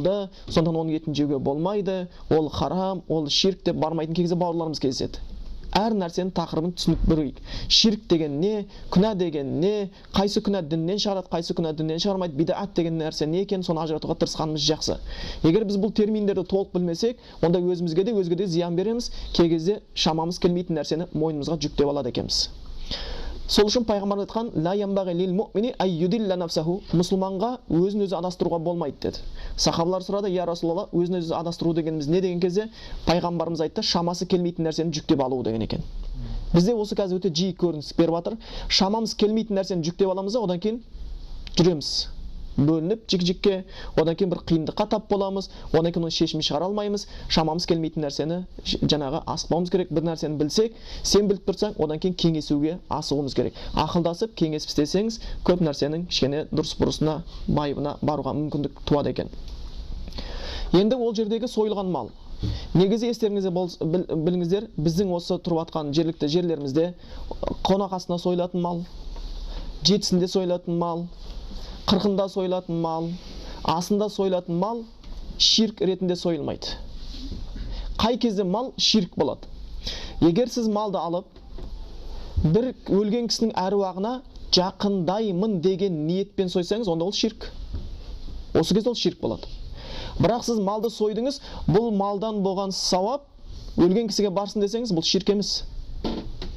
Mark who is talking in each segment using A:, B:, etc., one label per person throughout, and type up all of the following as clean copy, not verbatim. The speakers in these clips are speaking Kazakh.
A: болды, сондан оның етін жеуге болмайды, ол харам, ол ширк деп бармайтын кезде бауырларымыз кездеседі. Әр нәрсенің тақырыбын түсініп білейік. Ширк деген не, күнә деген не, қайсы күнә діннен шығарады, қайсы күнә діннен шығармайды, бидат деген нәрсе не екенін соны ажыратуға тырысқанымыз жақсы. Егер біз бұл терминдерді толық білмесек, онда өзімізге де өзге де зиян береміз, кей кезде шамамыз келмейтін нәрсені мойнымызға жүктеп алады екенбіз. Сол үшін пайғамбар айтқан ла ямбағи лил муъмини ай юдилля нафсаху, мұсылманға өзін өзі адастыруға болмайды деді. Сахабалар сұрады, я Расулалла, өзін өзі адастыру дегеніміз не деген кезде пайғамбарымыз айтты, шамасы келмейтін нәрсені жүктеп алу деген екен. Бізде осы қазір өте жиі көрініс беріп жатыр. Шамамыз келмейтін нәрсені жүктеп аламыз, одан кейін жүреміз. Бөлініп жік-жікке, одан кейін бір қиындыққа тап боламыз, одан кейін оны шешімін шығара алмаймыз. Шамамыз келмейтін нәрсені жаңағы асықпауымыз керек. Бір нәрсені білсек, сен біліп тұрсаң, одан кейін кеңесуге асығуымыз керек. Ақылдасып, кеңесіп істесеңіз, көп нәрсенің кішкене дұрыс-бұрысына, байыбына баруға мүмкіндік туады екен. Енді ол жердегі сойылған мал. Негізі естеріңізде біліңіздер, біздің осы тұрып жатқан жергілікті жерлерімізде қонақасына сойылатын мал, жетісінде сойылатын мал, қырқында сойылатын мал, асында сойылатын мал ширк ретінде сойылмайды. Қай кезде мал ширк болады? Егер сіз малды алып, бір өлген кісінің әруағына жақындаймын деген ниетпен сойсаңыз, онда ол ширк. Осы кезде ол ширк болады. Бірақ сіз малды сойдыңыз, бұл малдан болған сауап өлген кісіге барсын десеңіз, бұл ширк емес.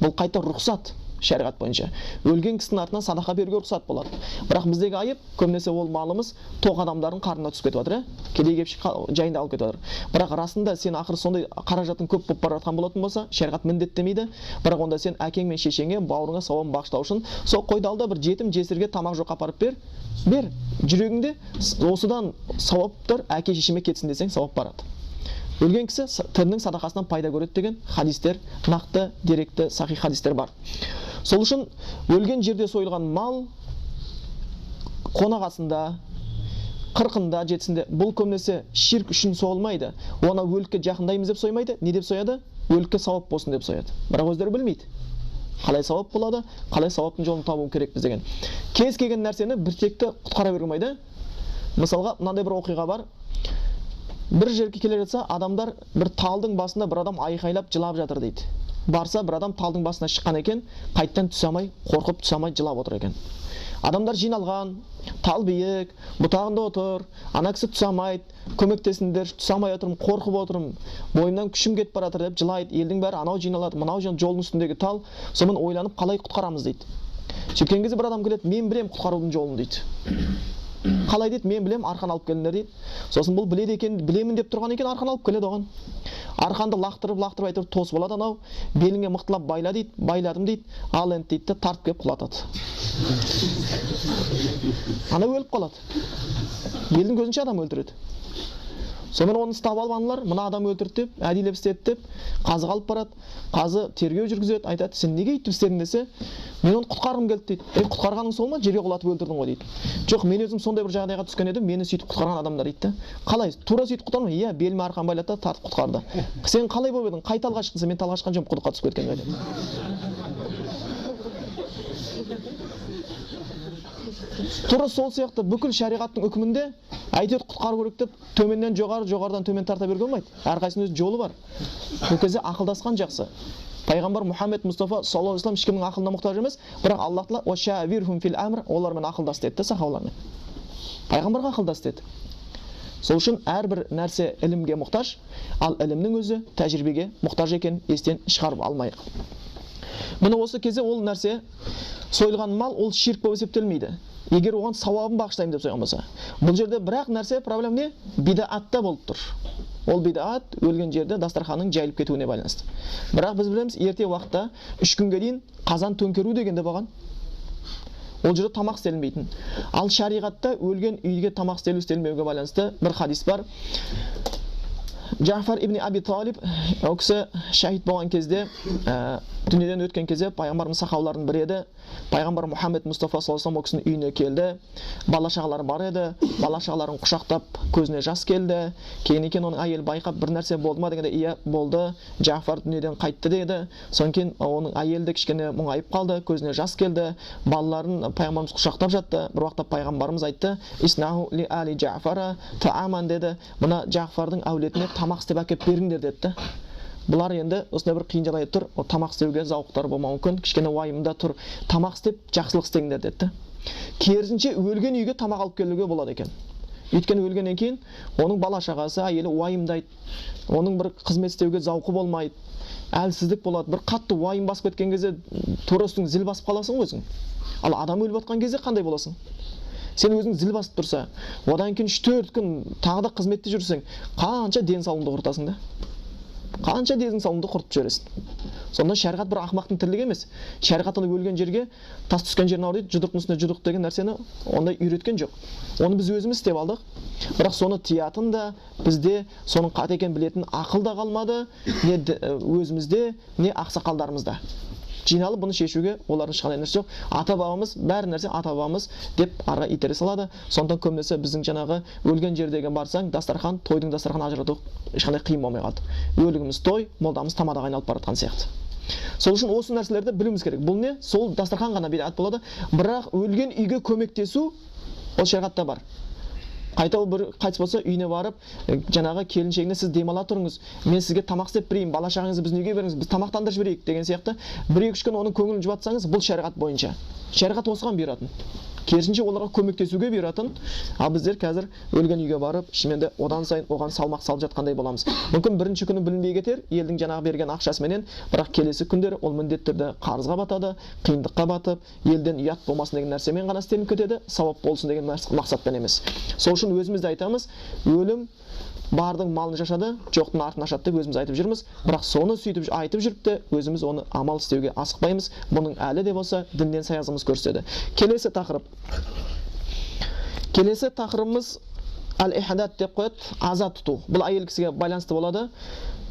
A: Бұл қайта рұқсат. Шариғат бойынша өлген кісінің артынан садақа беруге рұқсат болады. Бірақ біздегі айып көбінесе ол малымыз тоқ адамдардың қарнына түсіп кетіп жатыр, кедей-кепшік жайында алып кетіп жатыр. Бірақ расында сен ақыры сондай қаражатың көп болып бара жатқан болатын болса, шариғат міндеттемейді. Бірақ онда сен әкең мен шешеңе, бауырыңа сауабын бағыштау үшін сол қойды ал да бір жетім жесірге тамақ жоқ апарып бер. Жүрегіңде осыдан сауаптар әке шешеме кетсін десең, сауап барады. Өлген кісі тірінің садақасынан пайда көреді деген хадистер, нақты, деректі, сахих хадистер бар. Сол үшін өлген жерде сойылған мал қонақасында, қырқында, жетісінде бұл көбінесе ширк үшін соғылмайды. Оны өлікке жақындаймыз деп соймайды. Не деп сояды? Өлікке сауап болсын деп сояды. Бірақ өздері білмейді. Қалай сауап болады, қалай сауаптың жолын табу керекпіз деген. Кез келген нәрсені бір текті құтқара бермейді. Мысалға, мынандай бір оқиға бар. Бір жерге келе жатса, адамдар бір талдың басында бір адам айқайлап жылап жатыр дейді. Барса, бір адам талдың басына шыққан екен, қайттан түсе алмай, қорқып түсе алмай жылап отыр екен. Адамдар жиналған, тал биік, бұтағында отыр, ана кісі түсе алмайды, көмектесіңдер, түсе алмай отырмын, қорқып отырмын, бойымнан күшім кетіп бара жатыр деп жылайды. Елдің бәрі анау жиналады, мынау жолдың үстіндегі тал, соны ойланып қалай құтқарамыз дейді. Сөйткен кезде бір адам келеді, мен білем құтқарудың жолын дейді. Қалай дейді, мен білем, арқан алып келіңдер дейді. Сосын бұл біледі екен, білемін деп тұрған екен, арқан алып келеді оған. Арқанды лақтырып айтып тосып алады анау, беліңе мықтылап байла дейді, байладым дейді, ал енді дейді, тартып келіп құлатады. Ана өліп қалады. Елдің көзінше адам өлтіреді. Сонымен оны ұстап алып аналар, мына адам өлтірді деп, әдейілеп істеді деп, қазы алып барады. Қазы тергеу жүргізеді, айтады, сен неге өйтіп істедің десе, мен оны құтқарғым келді дейді. Құтқарғаның сол ма? Жерге құлатып өлтірдің ғой дейді. Жоқ, мен өзім сондай бір жағдайға түскен едім, мені сөйтіп құтқарған адамдар дейді. Қалай? Тура сөйтіп құтқарды ма? Иә, беліме арқан байлады да тартып құтқарды. Сен қалай болып едің? Қай талға шықтың? Мен талға шыққан жоқпын, құдыққа түсіп кеткен ғой. Тура сол сияқты бүкіл шариғаттың үкімінде әйтеуір құтқару керек деп төменнен жоғары, жоғарыдан төмен тарта беруге болмайды. Әрқайсының өз жолы бар. Бұл кезде ақылдасқан жақсы. Пайғамбар Мұхаммед Мұстафа саллаллаху алейхи ва саллям ешкімнің ақылына мұқтаж емес, бірақ Аллах тағала «Уашавирхум фил амр» олармен ақылдас деді сахабалармен. Пайғамбарға ақылдас деді. Сол үшін әрбір нәрсе ілімге мұқтаж, ал ілімнің өзі тәжірибеге мұқтаж екен естен шығарып алмайық. Міне осы кезде ол нәрсе сойылған мал ол ширк болып есептелмейді. Егер оған сауабын бағыштаймын деп сойған болса. Бұл жерде бірақ нәрсе проблема не? Бидаатта болып тұр. Ол бидаат өлген жерде дастарханның жайылып кетуіне байланысты. Бірақ біз білеміз, ерте уақытта 3 күнге дейін қазан төңкеру дегенде болған. Ол жерде тамақ істелінбейтін. Ал шариғатта өлген үйге тамақ істелмеуге байланысты бір хадис бар. Джафар ибн Аби Талиб, ол кісі шахид болған кезде дүниеден өткен кезде пайғамбарымыз сахабалардың бірі еді. Пайғамбар Мұхаммед Мұстафа саллаллаху алейхи вассалам үйіне келді. Бала шағалары бар еді. Бала шағаларын құшақтап көзіне жас келді. Кейін екен оның әйелі байқап бір нәрсе болды ма дегенде иә болды. Джафар дүниеден қайтты деді. Содан кейін оның әйелі де кішкене мұңайып қалды, көзіне жас келді. Балаларын пайғамбарымыз құшақтап жатты. Бір уақытта пайғамбарымыз айтты: "Иснаху ли али Джафара тааман" деді. Мына Джафардың әулетіне тамақ істеп әкеп беріңдер деді. Бұлар енді осындай бір қиын жағдайда тұр, тамақ істеуге зауықтары болмауы мүмкін, кішкене уайымда тұр, тамақ істеп жақсылық істеңдер деді. Керісінше өлген үйге тамақ алып келуге болады екен. Өйткені өлгеннен кейін оның бала шағасы, әйелі уайымдайды, оның бір қызмет істеуге зауқы болмайды, әлсіздік болады, бір қатты уайым басып кеткен кезде тура үстіңе зіл басып қаласың ғой өзің. Ал адам өліп жатқан кезде қандай боласың? Сен өзің зіл басып тұрса, одан кейін 3-4 күн тағы да қызметте жүрсең, қанша денсаулығыңды құртасың да? Қанша денсаулығыңды құртып жібересің? Сонда шариғат бір ақымақтың тірлігі емес. Шариғат өлген жерге тас түскен жерін ауыр дейді, жұдырықтың үстіне жұдырық деген нәрсені ондай үйреткен жоқ. Оны біз өзіміз істеп алдық. Бірақ соны тиятын да бізде соның қате екенін білетін ақыл да қалмады, не өзімізде, не ақсақалдарымызда. Жиналып бұны шешуге олардың ешқандай нәрсе жоқ. Ата бабамыз, бәрі нәрсе ата бабамыз деп арға итере салады. Сондықтан көбінесе біздің жаңағы өлген жердегі барсаң, дастархан, тойдың дастарханын ажырату ешқандай қиын болмай қалды. Өлігіміз той, молдамыз тамадаға айналып бара жатқан сияқты. Сол үшін осы нәрселерді білуіміз керек. Бұл не? Сол дастархан ғана бидат болады. Бірақ өлген үйге көмектесу ол шариғатта бар. Қайта бір қайтыс болса үйіне барып, жаңағы келіншегіне сіз демала тұрыңыз, мен сізге тамақ істеп берейін, бала шағаңызды біздің үйге беріңіз, біз тамақтандырып жіберейік деген сияқты 1-2 күн оның көңілін жұбатсаңыз, бұл шариғат бойынша. Шариғат осыған бұйыратын. Керісінше оларға көмектесуге бұйыратын. Ал біздер қазір өлген үйге барып, шынымен одан сайын оған салмақ салып жатқандай боламыз. Мүмкін бірінші күні білінбей кетер, елдің жаңағы берген ақшасыменен, бірақ келесі күндері ол міндетті түрде қарызға батады, қиындыққа батып, елден ұят болмасын деген нәрсемен ғана істелініп кетеді, сауап болсын деген мақсатпен емес. Сол үшін өзіміз де айтамыз, өлім бардың малын шашады, жоқтың артын ашады деп өзіміз айтып жүрміз. Бірақ соны сөйтіп айтып жүріп те өзіміз оны амал істеуге асықпаймыз. Бұның әлі де болса діннен саязымыз көрсетеді. Келесі тақырыбымыз әл-ихдат деп қояды, аза тұту. Бұл әйел кісіге байланысты болады.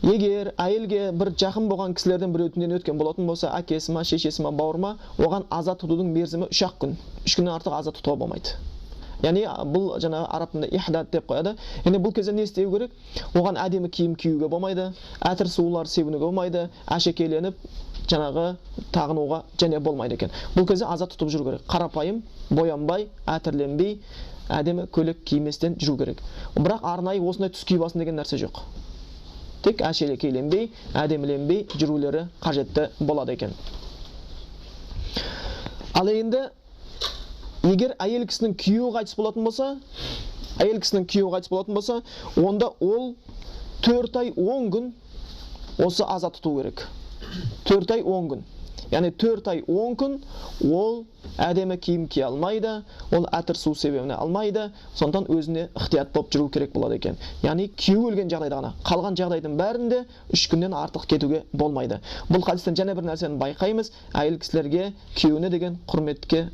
A: Егер әйелге бір жақын болған кісілерден бір өтінен өткен болатын болса, әкесі ма, шешесі ма, бауыры ма, оған аза тұтудың мерзімі 3 күн. 3 күннен артық аза тұтуға болмайды. Яғни бұл жаңағы араб тілінде ихдат деп қояды. Яғни бұл кезде не істеу керек? Оған әдемі киім киюге болмайды, әтір сулар себінуге болмайды, әшекейленіп жаңағы тағынуға және болмайды екен. Бұл кезде аза тұтып жүру керек. Қарапайым, боянбай, әтірленбей, әдемі көйлек киместен жүру керек. Бірақ арнайы осындай түс киіп алсын деген нәрсе жоқ. Тек әшекейленбей, әдеміленбей жүрулері қажетті болады екен. Ал енді егер әйел кісінің күйеуі қайтыс болатын болса, онда ол 4 ай 10 күн осы аза тұту керек. 4 ай 10 күн. Яғни 4 ай 10 күн ол әдемі киім кие алмайды, ол әтір су себебіне алмайды, сондықтан өзіне ықтият болып жүру керек болады екен. Яғни күйеуі өлген жағдайда ғана, қалған жағдайдың бәрінде 3 күннен артық кетуге болмайды. Бұл хадистен және бір нәрсені байқаймыз, әйел кісілерге күйеуіне деген құрметке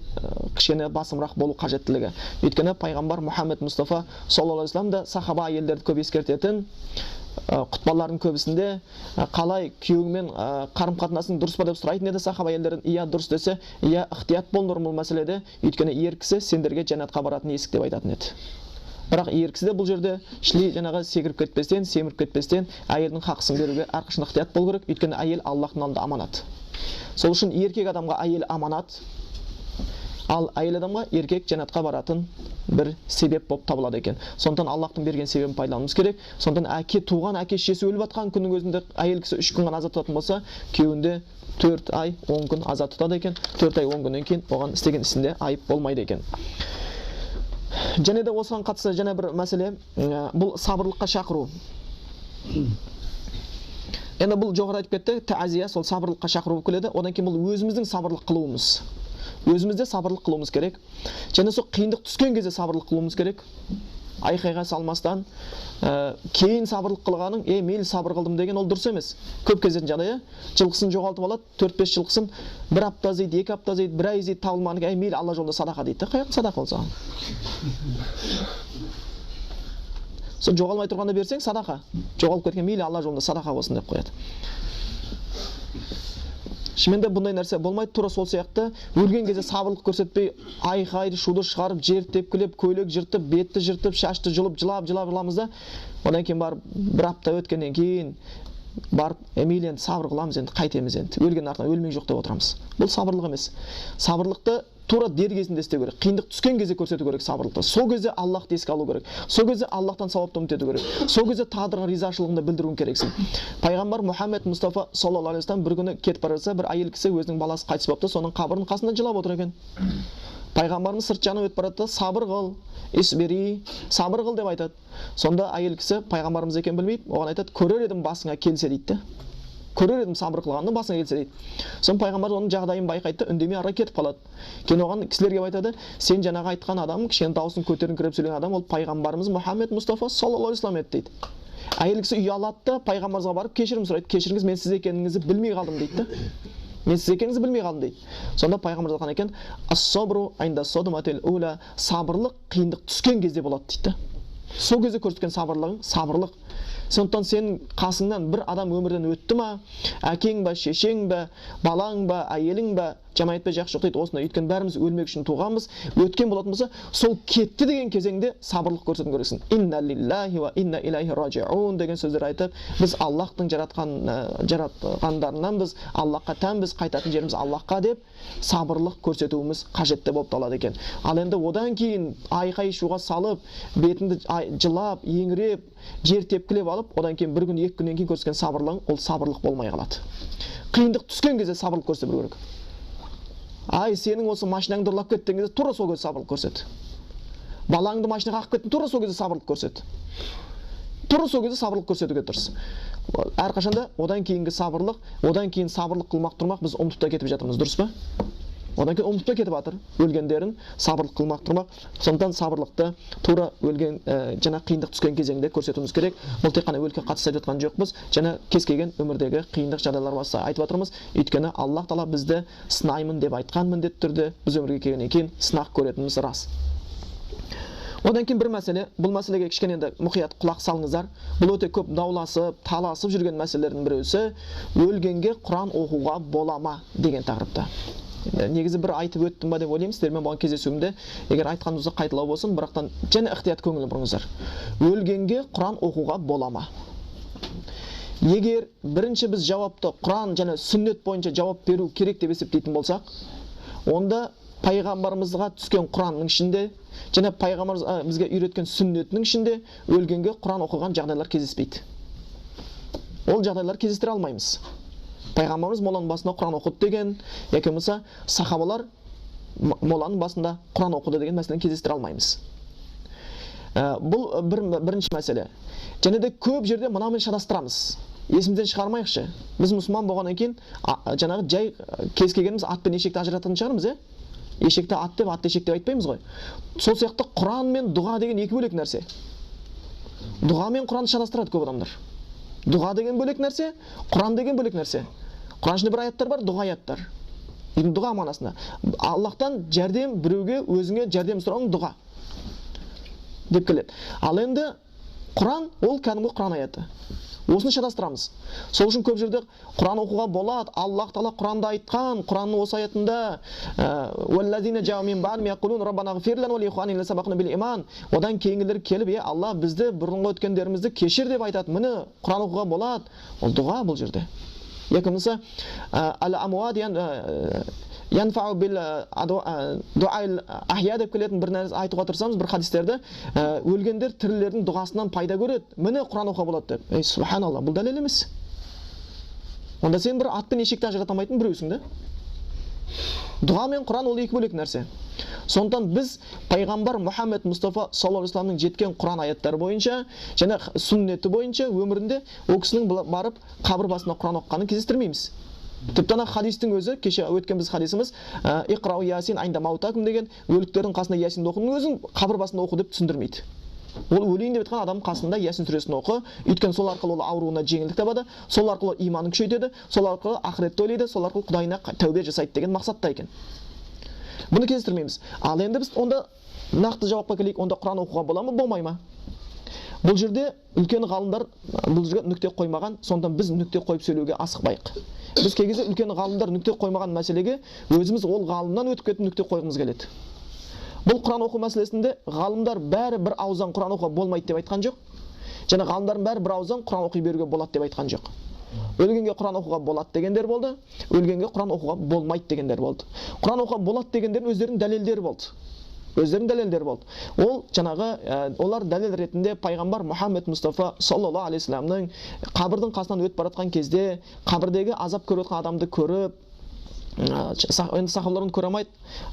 A: кішкене басымырақ болу қажеттілігі. Өйткені пайғамбар Мұхаммед Мұстафа саллаллаху алейхи вассалам да сахаба әйелдерді көп ескертетін, құтбалардың көбісінде қалай күйеуіңмен қарым-қатынасың дұрыс па деп сұрайтын еді сахаба әйелдерден. Иә дұрыс десе, иә ықтият болыңдар бұл мәселеде, өйткені ер кісі сендерге жәннатқа баратын есік деп айтатын еді. Бірақ ер кісі де бұл жерде жаңағы секіріп кетпестен, семіріп кетпестен әйелдің хақысын беруге әрқашан ықтият болу керек, өйткені әйел Аллахтың алдында аманат. Сол үшін еркек адамға әйел аманат, ал әйел адамға еркек жәннатқа баратын бір себеп болып табылады екен. Сондықтан Аллахтың берген себебін пайдалануымыз керек. Сондықтан туған әке шешесі өліп жатқан күннің өзінде әйел кісі 3 күн ғана аза тұтатын болса, күйеуінде 4 ай 10 күн аза тұтады екен. 4 ай 10 күннен кейін оған істеген ісінде айып болмайды екен. Және де осыған қатысты және бір мәселе, бұл сабырлыққа шақыру. Енді бұл жоғары айтып кетті, тәазия, сол сабырлыққа шақыру болып келеді. Одан кейін бұл өзіміздің сабырлық қылуымыз. Өзімізде сабырлық қылуымыз керек. Және сол қиындық түскен кезде сабырлық қылуымыз керек. Айқайға салмастан, кейін сабырлық қылғаның, мейлі сабыр қылдым деген ол дұрыс емес. Көп кездердің жағдайы, жылқысын жоғалтып алады, 4-5 жылқысын 1 апта іздейді, 2 апта іздейді, 1 ай іздейді, табылмағаннан мейлі Алла жолында садақа дейді. Қаяқ садақа болса. Сол жоғалмай тұрғанда берсең садақа. Жоғалып кеткен мейлі Алла жолында садақа болсын деп қояды. Шынымен бұндай нәрсе болмайды. Тура сол сияқты өлген кезде сабырлық көрсетпей, айқайды, шуды шығарып, жер тепкілеп, көйлек жыртып, бетті жыртып, шашты жұлып, жылап ыламыз да, одан кейін барып бір апта өткеннен кейін барып Эмилия енді сабыр қыламыз, енді қайтеміз, енді өлген артынан өлмек жоқ деп отырамыз. Бұл сабырлық емес. Сабырлықты тура дер кезінде істеу керек. Қиындық түскен кезде көрсету керек сабырлықты. Сол кезде Аллахты еске алу керек. Сол кезде Аллахтан сауапты үміт ету керек. Сол кезде тағдырға ризашылығыңды білдіруің керексің. Пайғамбар Мұхаммед Мұстафа саллаллаху алейхи вассалам бір күні кетіп бара жатса, бір әйел кісі өзінің баласы қайтыс болыпты, соның қабірінің қасында жылап отыр екен. Пайғамбарымыз сырт жағынан өтіп бара жатты, сабыр қыл, исбири, сабыр қыл деп айтады. Сонда әйел кісі пайғамбарымыз екенін білмейді, оған айтады, көрер едім басыңа келсе дейді. Көрер едім сабыр қылғанды басыңа келсе дейді. Соң пайғамбар оның жағдайын байқайды, үндемей ары кетіп қалады. Кейін оған кісілерге айтады, сен жаңағы айтқан адам, кішкене дауысын көтеріңкіреп сөйлеген адам, ол пайғамбарымыз Мұхаммед Мұстафа саллаллаху алейхи вассалам еді дейді. Әйел кісі ұялады да пайғамбарымызға барып кешірім сұрайды. Кешіріңіз, мен сіз екеніңізді білмей қалдым дейді. Мен сіз екеніңізді білмей қалдым дейді. Сонда пайғамбар айтқан екен, ас-сабру инда садматил ула, сабырлық қиындық түскен кезде болады дейді. Сол кезде көрсеткен сабырлығың сабырлық. Сондықтан сен қасыңнан бір адам өмірден өтті ма, әкең ба, шешең ба, балаң ба, әйелің ба, жаман айтпай жақсы жоқ дейді. Осыны өйткені бәріміз өлмек үшін туғанбыз. Өткен болатын болса, сол кетті деген кезеңде сабырлық көрсетуің керексің. Инна лиллахи ва инна илайхи раджиун деген сөздер айтып, біз Аллахтың жаратқандарынан біз Аллахқа тәнбіз, қайтатын жеріміз Аллахқа деп сабырлық көрсетуіміз қажетті болып табылады екен. Ал енді одан кейін айқай шуға салып, бетіңді жылап, еңіреп, жер тепкілеп алып, одан кейін бір күн, екі күннен кейін көрсеткен сабырлығың, ол сабырлық болмай қалады. Қиындық түскен кезде сабырлық көрсету керек. Ай, сенің осы машинаңды ұрлап кеткен кезде тура сол кезде сабырлық көрсет. Балаңды машинаға қағып кеттің, тура сол кезде сабырлық көрсет. Тура сол кезде сабырлық көрсетуге тырыс. Әрқашанда одан кейінгі сабырлық, одан кейін сабырлық қылмақ тұрмақ біз ұмытып та кетіп жатырмыз, дұрыс па? Одан кейін ұмытып та кетіп жатыр өлгендерін сабырлық қылмақ тұрмақ. Сондықтан сабырлықты тура өлген жаңа қиындық түскен кезеңде көрсетуіміз керек. Бұл тек қана өлікке қатысты айтып жатқан жоқпыз. Жаңа кез келген өмірдегі қиындық жағдайлар басқа айтып жатырмыз. Өйткені Аллах Тағала бізді сынаймын деп айтқан міндетті түрде біз өмірге келгеннен кейін сынақ көретініміз рас. Одан кейін бір мәселе, бұл мәселеге кішкене енді мұқият құлақ салыңыздар. Бұл өте көп дауласып, таласып жүрген мәселелердің біреусі өлгенге Құран оқуға бола ма деген тақырыпта. Негізі бір айтып өттім ба деп ойлаймын сіздермен болған кездесуімде, егер айтқанымызды қайталау болсын, бірақтан және ықтият көңіл бұрыңыздар. Өлгенге Құран оқуға бола ма? Егер бірінші біз жауапты Құран және сүннет бойынша жауап беру керек деп есептейтін болсақ, онда пайғамбарымызға түскен Құранның ішінде және пайғамбарымыз бізге үйреткен сүннетінің ішінде өлгенге Құран оқыған жағдайлар кездеспейді. Ол жағдайлар кездестіре алмаймыз. Пайғамбарымыз моланың басында Құран оқыды деген, яки болмаса сахабалар моланың басында Құран оқыды деген мәселені кездестіре алмаймыз. Бұл бірінші мәселе. Және де көп жерде мынамен шатастырамыз. Есімізден шығармайықшы. Біз мұсылман болғаннан кейін жаңағы жай кез келгеніміз ат пен ешекті ажырататын шығармыз, Ешекті ат деп, атты ешек деп айтпаймыз ғой. Сол сияқты Құран мен дұға деген екі бөлек нәрсе. Дұға мен Құранды шатастырады көп адамдар. Дұға деген бөлек нәрсе, Құран деген бөлек нәрсе. Құран ішінде бір аяттар бар, дұға аяттар. Дұға мағынасында. Аллахтан жәрдем, біреуге өзіңе жәрдем сұрауың дұға деп келеді. Ал енді Құран ол кәдімгі Құран аяты. Осыны шатастырамыз. Сол үшін көп жерде Құран оқуға болады. Аллах Тағала Құранда айтқан, Құранның осы аятында "Уаллазина жау мин баъдим яқулун раббана ғфир лана ва ли ихуанина сабақна бил иман". Одан кейінгілер келіп, Алла бізді бұрынғы өткендерімізді кешір деп айтады. Міне Құран оқуға болады. Ол дұға бұл жерде. Яки болмаса ал-амуат янфау бил дуаил ахия деп келетін бір нәрсе айтуға тырысамыз, бір хадистерді өлгендер тірілердің дұғасынан пайда көреді. Міне Құран оқуға болады деп. Субханалла, бұл дәлел емес. Онда сен бір ат пен ешекті ажырата алмайтын біреусің да. Дұға мен Құран ол екі бөлек нәрсе. Сондықтан біз пайғамбар Мұхаммед Мұстафа саллаллаху алейхи вассаламның жеткен Құран аяттары бойынша және сүннеті бойынша өмірінде ол кісінің барып қабір басында Құран оқығанын кездестірмейміз. Тіпті ана хадистің өзі, кеше өткен біз хадисіміз иқрау ясин айнда маутакум деген өліктердің қасында ясинді оқудың өзін қабір басында оқу деп түсіндірмейді. Ол өлейін деп айтқан адам қасында ясин сүресін оқы, өйткені сол арқылы ол ауруына жеңілдік табады, сол арқылы иманын күшейтеді, сол арқылы ақыретті ойлайды, сол арқылы Құдайына тәубе жасайды деген мақсатта екен. Бұны кездестірмейміз. Ал енді біз онда нақты жауапқа келейік, онда Құран оқуға бола ма, болмай ма? Бұл жерде үлкен ғалымдар бұл жерге нүкте қоймаған, сондықтан біз нүкте қойып сөйлеуге асықпайық. Біз кей кезде үлкен ғалымдар нүкте қоймаған мәселеге өзіміз ол ғалымнан өтіп кетіп нүкте қойғымыз келеді. Бұл Құран оқу мәселесінде ғалымдар бәрі бір ауыздан Құран оқуға болмайды деп айтқан жоқ. Және ғалымдардың бәрі бір ауыздан Құран оқи беруге болады деп айтқан жоқ. Өлгенге Құран оқуға болады дегендер болды, өлгенге Құран оқуға болмайды дегендер болды. Құран оқуға болады дегендердің өздерінің дәлелдері болды. Өздерінің дәлелдері болды. Ол жаңағы олар дәлел ретінде пайғамбар Мұхаммед Мұстафа саллаллаху алейхи вассаламның қабірдің қасынан өтіп бара жатқан кезде қабірдегі азап көріп жатқан адамды көріп, енді сахабалар көре алмайды,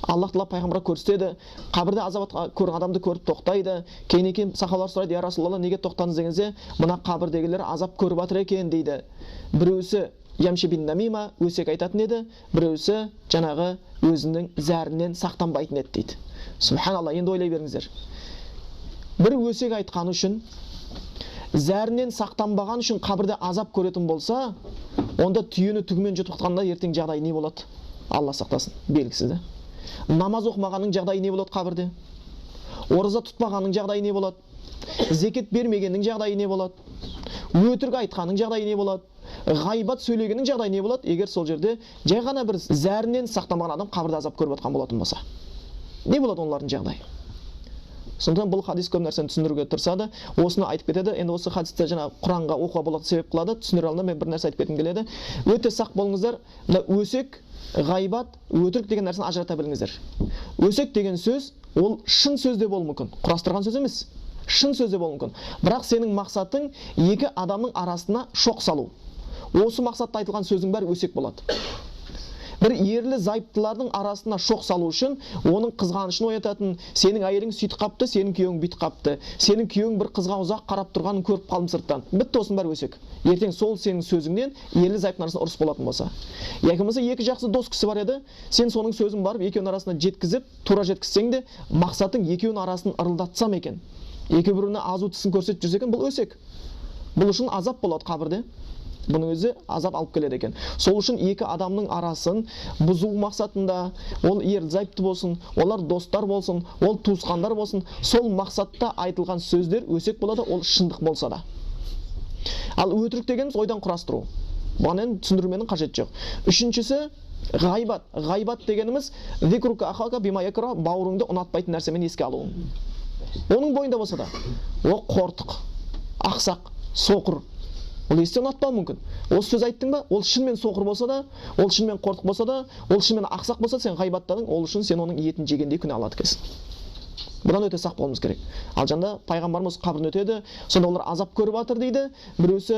A: Аллах тағала пайғамбарға көрсетеді, қабірде азап көрген адамды көріп тоқтайды. Кейін сахабалар сұрайды: "Я Расулалла, неге тоқтадыңыз?" дегенде, "Мына қабірдегілер азап көріп жатыр екен" дейді. Біреусі ямши бин намима, өсек айтатын еді, біреусі жаңағы өзінің зәрінен сақтанбайтын еді дейді. Субханалла, енді ойлай беріңіздер. Бір өсек айтқаны үшін, зәрінен сақтанбаған үшін қабірде азап көретін болса, онда түйені түгімен жұтып жатқанда ертең жағдай не болады? Алла сақтасын, белгісіз де. Намаз оқымағанның жағдайы не болады қабірде? Ораза тұтпағанның жағдайы не болады? Зекет бермегеннің жағдайы не болады? Өтірік айтқанның жағдайы не болады? Ғайбат сөйлегеннің жағдайы не болады? Егер сол жерде жай ғана бір зәрінен сақтанбаған адам қабірде азап көріп жатқан болатын болса, не болады олардың жағдайы? Сондықтан бұл хадис көп нәрсені түсіндіруге тырысады. Осыны айтып кетеді. Енді осы хадисті жаңа Құранға оқуға болады себеп қылады. Түсіндіре алдында мен бір нәрсе айтып кеткім келеді. Өте сақ болыңыздар. Өсек, ғайбат, өтірік деген нәрсені ажырата біліңіздер. Өсек деген сөз ол шын сөзде болуы мүмкін. Құрастырған сөз емес. Шын сөзде болуы мүмкін. Бірақ сенің мақсатың екі адамның арасына шоқ салу. Осы мақсатта айтылған сөздің бәрі өсек болады. Бір ерлі зайыптылардың арасына шоқ салу үшін оның қызғанышын оятатын, сенің әйелің сөйтіп қапты, сенің күйеуің бүйтіп қапты, сенің күйеуің бір қызға ұзақ қарап тұрғанын көріп қалдым сырттан. Бітті, осының бәрі өсек. Ертең сол сенің сөзіңнен ерлі зайыптың арасында ұрыс болатын болса. Яки болмаса екі жақсы дос кісі бар еді, сен соның сөзін барып екеуінің арасына жеткізіп, тура жеткізсең де, мақсатың екеуінің арасын ырылдатсам екен. Екі-біріне азу тісін көрсетіп жүрсе екен, бұл өсек. Бұл үшін азап болады қабірде. Бұның өзі азап алып келеді екен. Сол үшін екі адамның арасын бұзу мақсатында, ол ерлі зайыпты болсын, олар достар болсын, ол туысқандар болсын, сол мақсатта айтылған сөздер өсек болады, ол шындық болса да. Ал өтірік дегеніміз ойдан құрастыру. Бұған енді түсіндірменің қажеті жоқ. Үшіншісі ғайбат. Ғайбат дегеніміз зикрука ахака бима якра, бауырыңды ұнатпайтын нәрсемен еске алу. Оның бойында болса да, ол қортық, ақсақ, соқыр. Ол есте ұнатпауы мүмкін. Осы сөз айттың ба, ол шынымен соқыр болса да, ол шынымен қортық болса да, ол шынымен ақсақ болса, сен ғайбаттадың, ол үшін сен оның етін жегендей күнә алады екенсің. Бұдан өте сақ болуымыз керек. Ал жанда пайғамбарымыз қабірін өтеді, сонда олар азап көріп жатыр дейді. Біреусі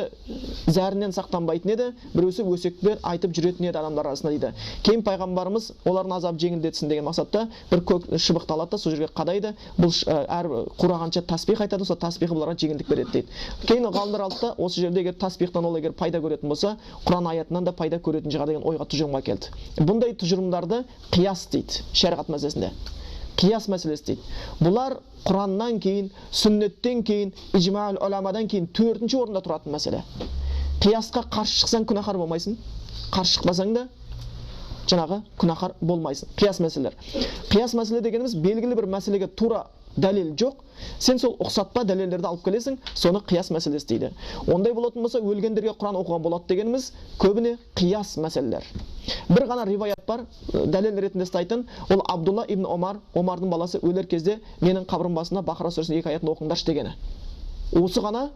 A: зәрінен сақтанбайтын еді, біреусі өсекпен айтып жүретін еді адамдар арасында дейді. Кейін пайғамбарымыз олардың азап жеңілдетсін деген мақсатта бір көк шыбықты алады да сол жерге қадайды. Бұл әр қурағанша тасбих айтады, сол тасбихы бұларға жеңілдік береді дейді. Кейін ғалымдар алды да осы жерде егер тасбихтан ол егер пайда көретін болса, Құран аятынан да пайда көретін шығар деген ойға тұжырымға келді. Бұндай тұжырымдарды қияс дейді шариғат мәселесінде. Қияс мәселесі дейді. Бұлар Құраннан кейін, сүннеттен кейін, ижмаул уламадан кейін төртінші орында тұратын мәселе. Қиясқа қарсы шықсаң күнәһар болмайсың, қарсы шықпасаң да жаңағы күнәһар болмайсың. Қияс мәселелер. Қияс мәселе дегеніміз белгілі бір мәселеге тура дәлел жоқ, сен сол ұқсатпа дәлелдерді алып келесің, соны қияс мәселесі дейді. Ондай болатын болса, өлгендерге Құран оқуға болады дегеніміз көбіне қияс мәселелер. Бір ғана риваят бар, дәлел ретінде ұстайтын, ол Абдулла ибн Омар, Омардың баласы өлер кезде менің қабірім басына Бақара сүресінің 2 аятын оқыңдаршы дегені. Осы ғана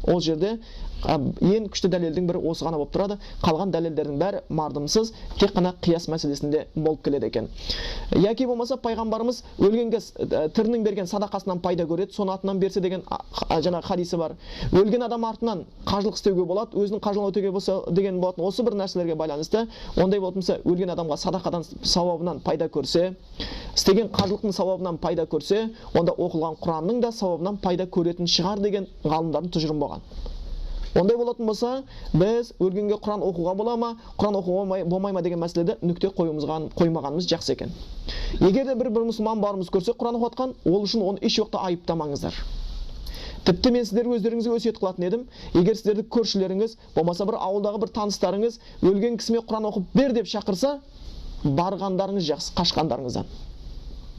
A: ол жерде ең күшті дәлелдің бірі осы ғана болып тұрады. Қалған дәлелдердің бәрі мардымсыз, тек қана қияс мәселесінде болып келеді екен. Яки болмаса пайғамбарымыз өлгенге тірінің берген садақасынан пайда көреді, соны атынан берсе деген жаңа хадисі бар. Өлген адам артынан қажылық істеуге болады, өзінің қажылығын өтеуге болса деген болатын. Осы бір нәрселерге байланысты, ондай болса өлген адамға садақадан сауабынан пайда көрсе, істеген қажылықтың сауабынан пайда көрсе, онда оқылған Құранның да сауабынан пайда көретін шығар деген ғалымдардың тұжырымы болған. Ондай болатын болса, біз өлгенге Құран оқуға бола ма, Құран оқуға болмай ма деген мәселеде нүкте қоймағанымыз жақсы екен. Егер де бір мұсылман барымыз көрсе Құран оқытқан, ол үшін оны еш уақытта айыптамаңыздар. Тіпті мен сіздерге өздеріңізге өсиет қылатын едім, егер сіздерді көршілеріңіз, болмаса бір ауылдағы бір таныстарыңыз өлген кісіме Құран оқып бер деп шақырса, барғандарыңыз жақсы, қашқандарыңыздан.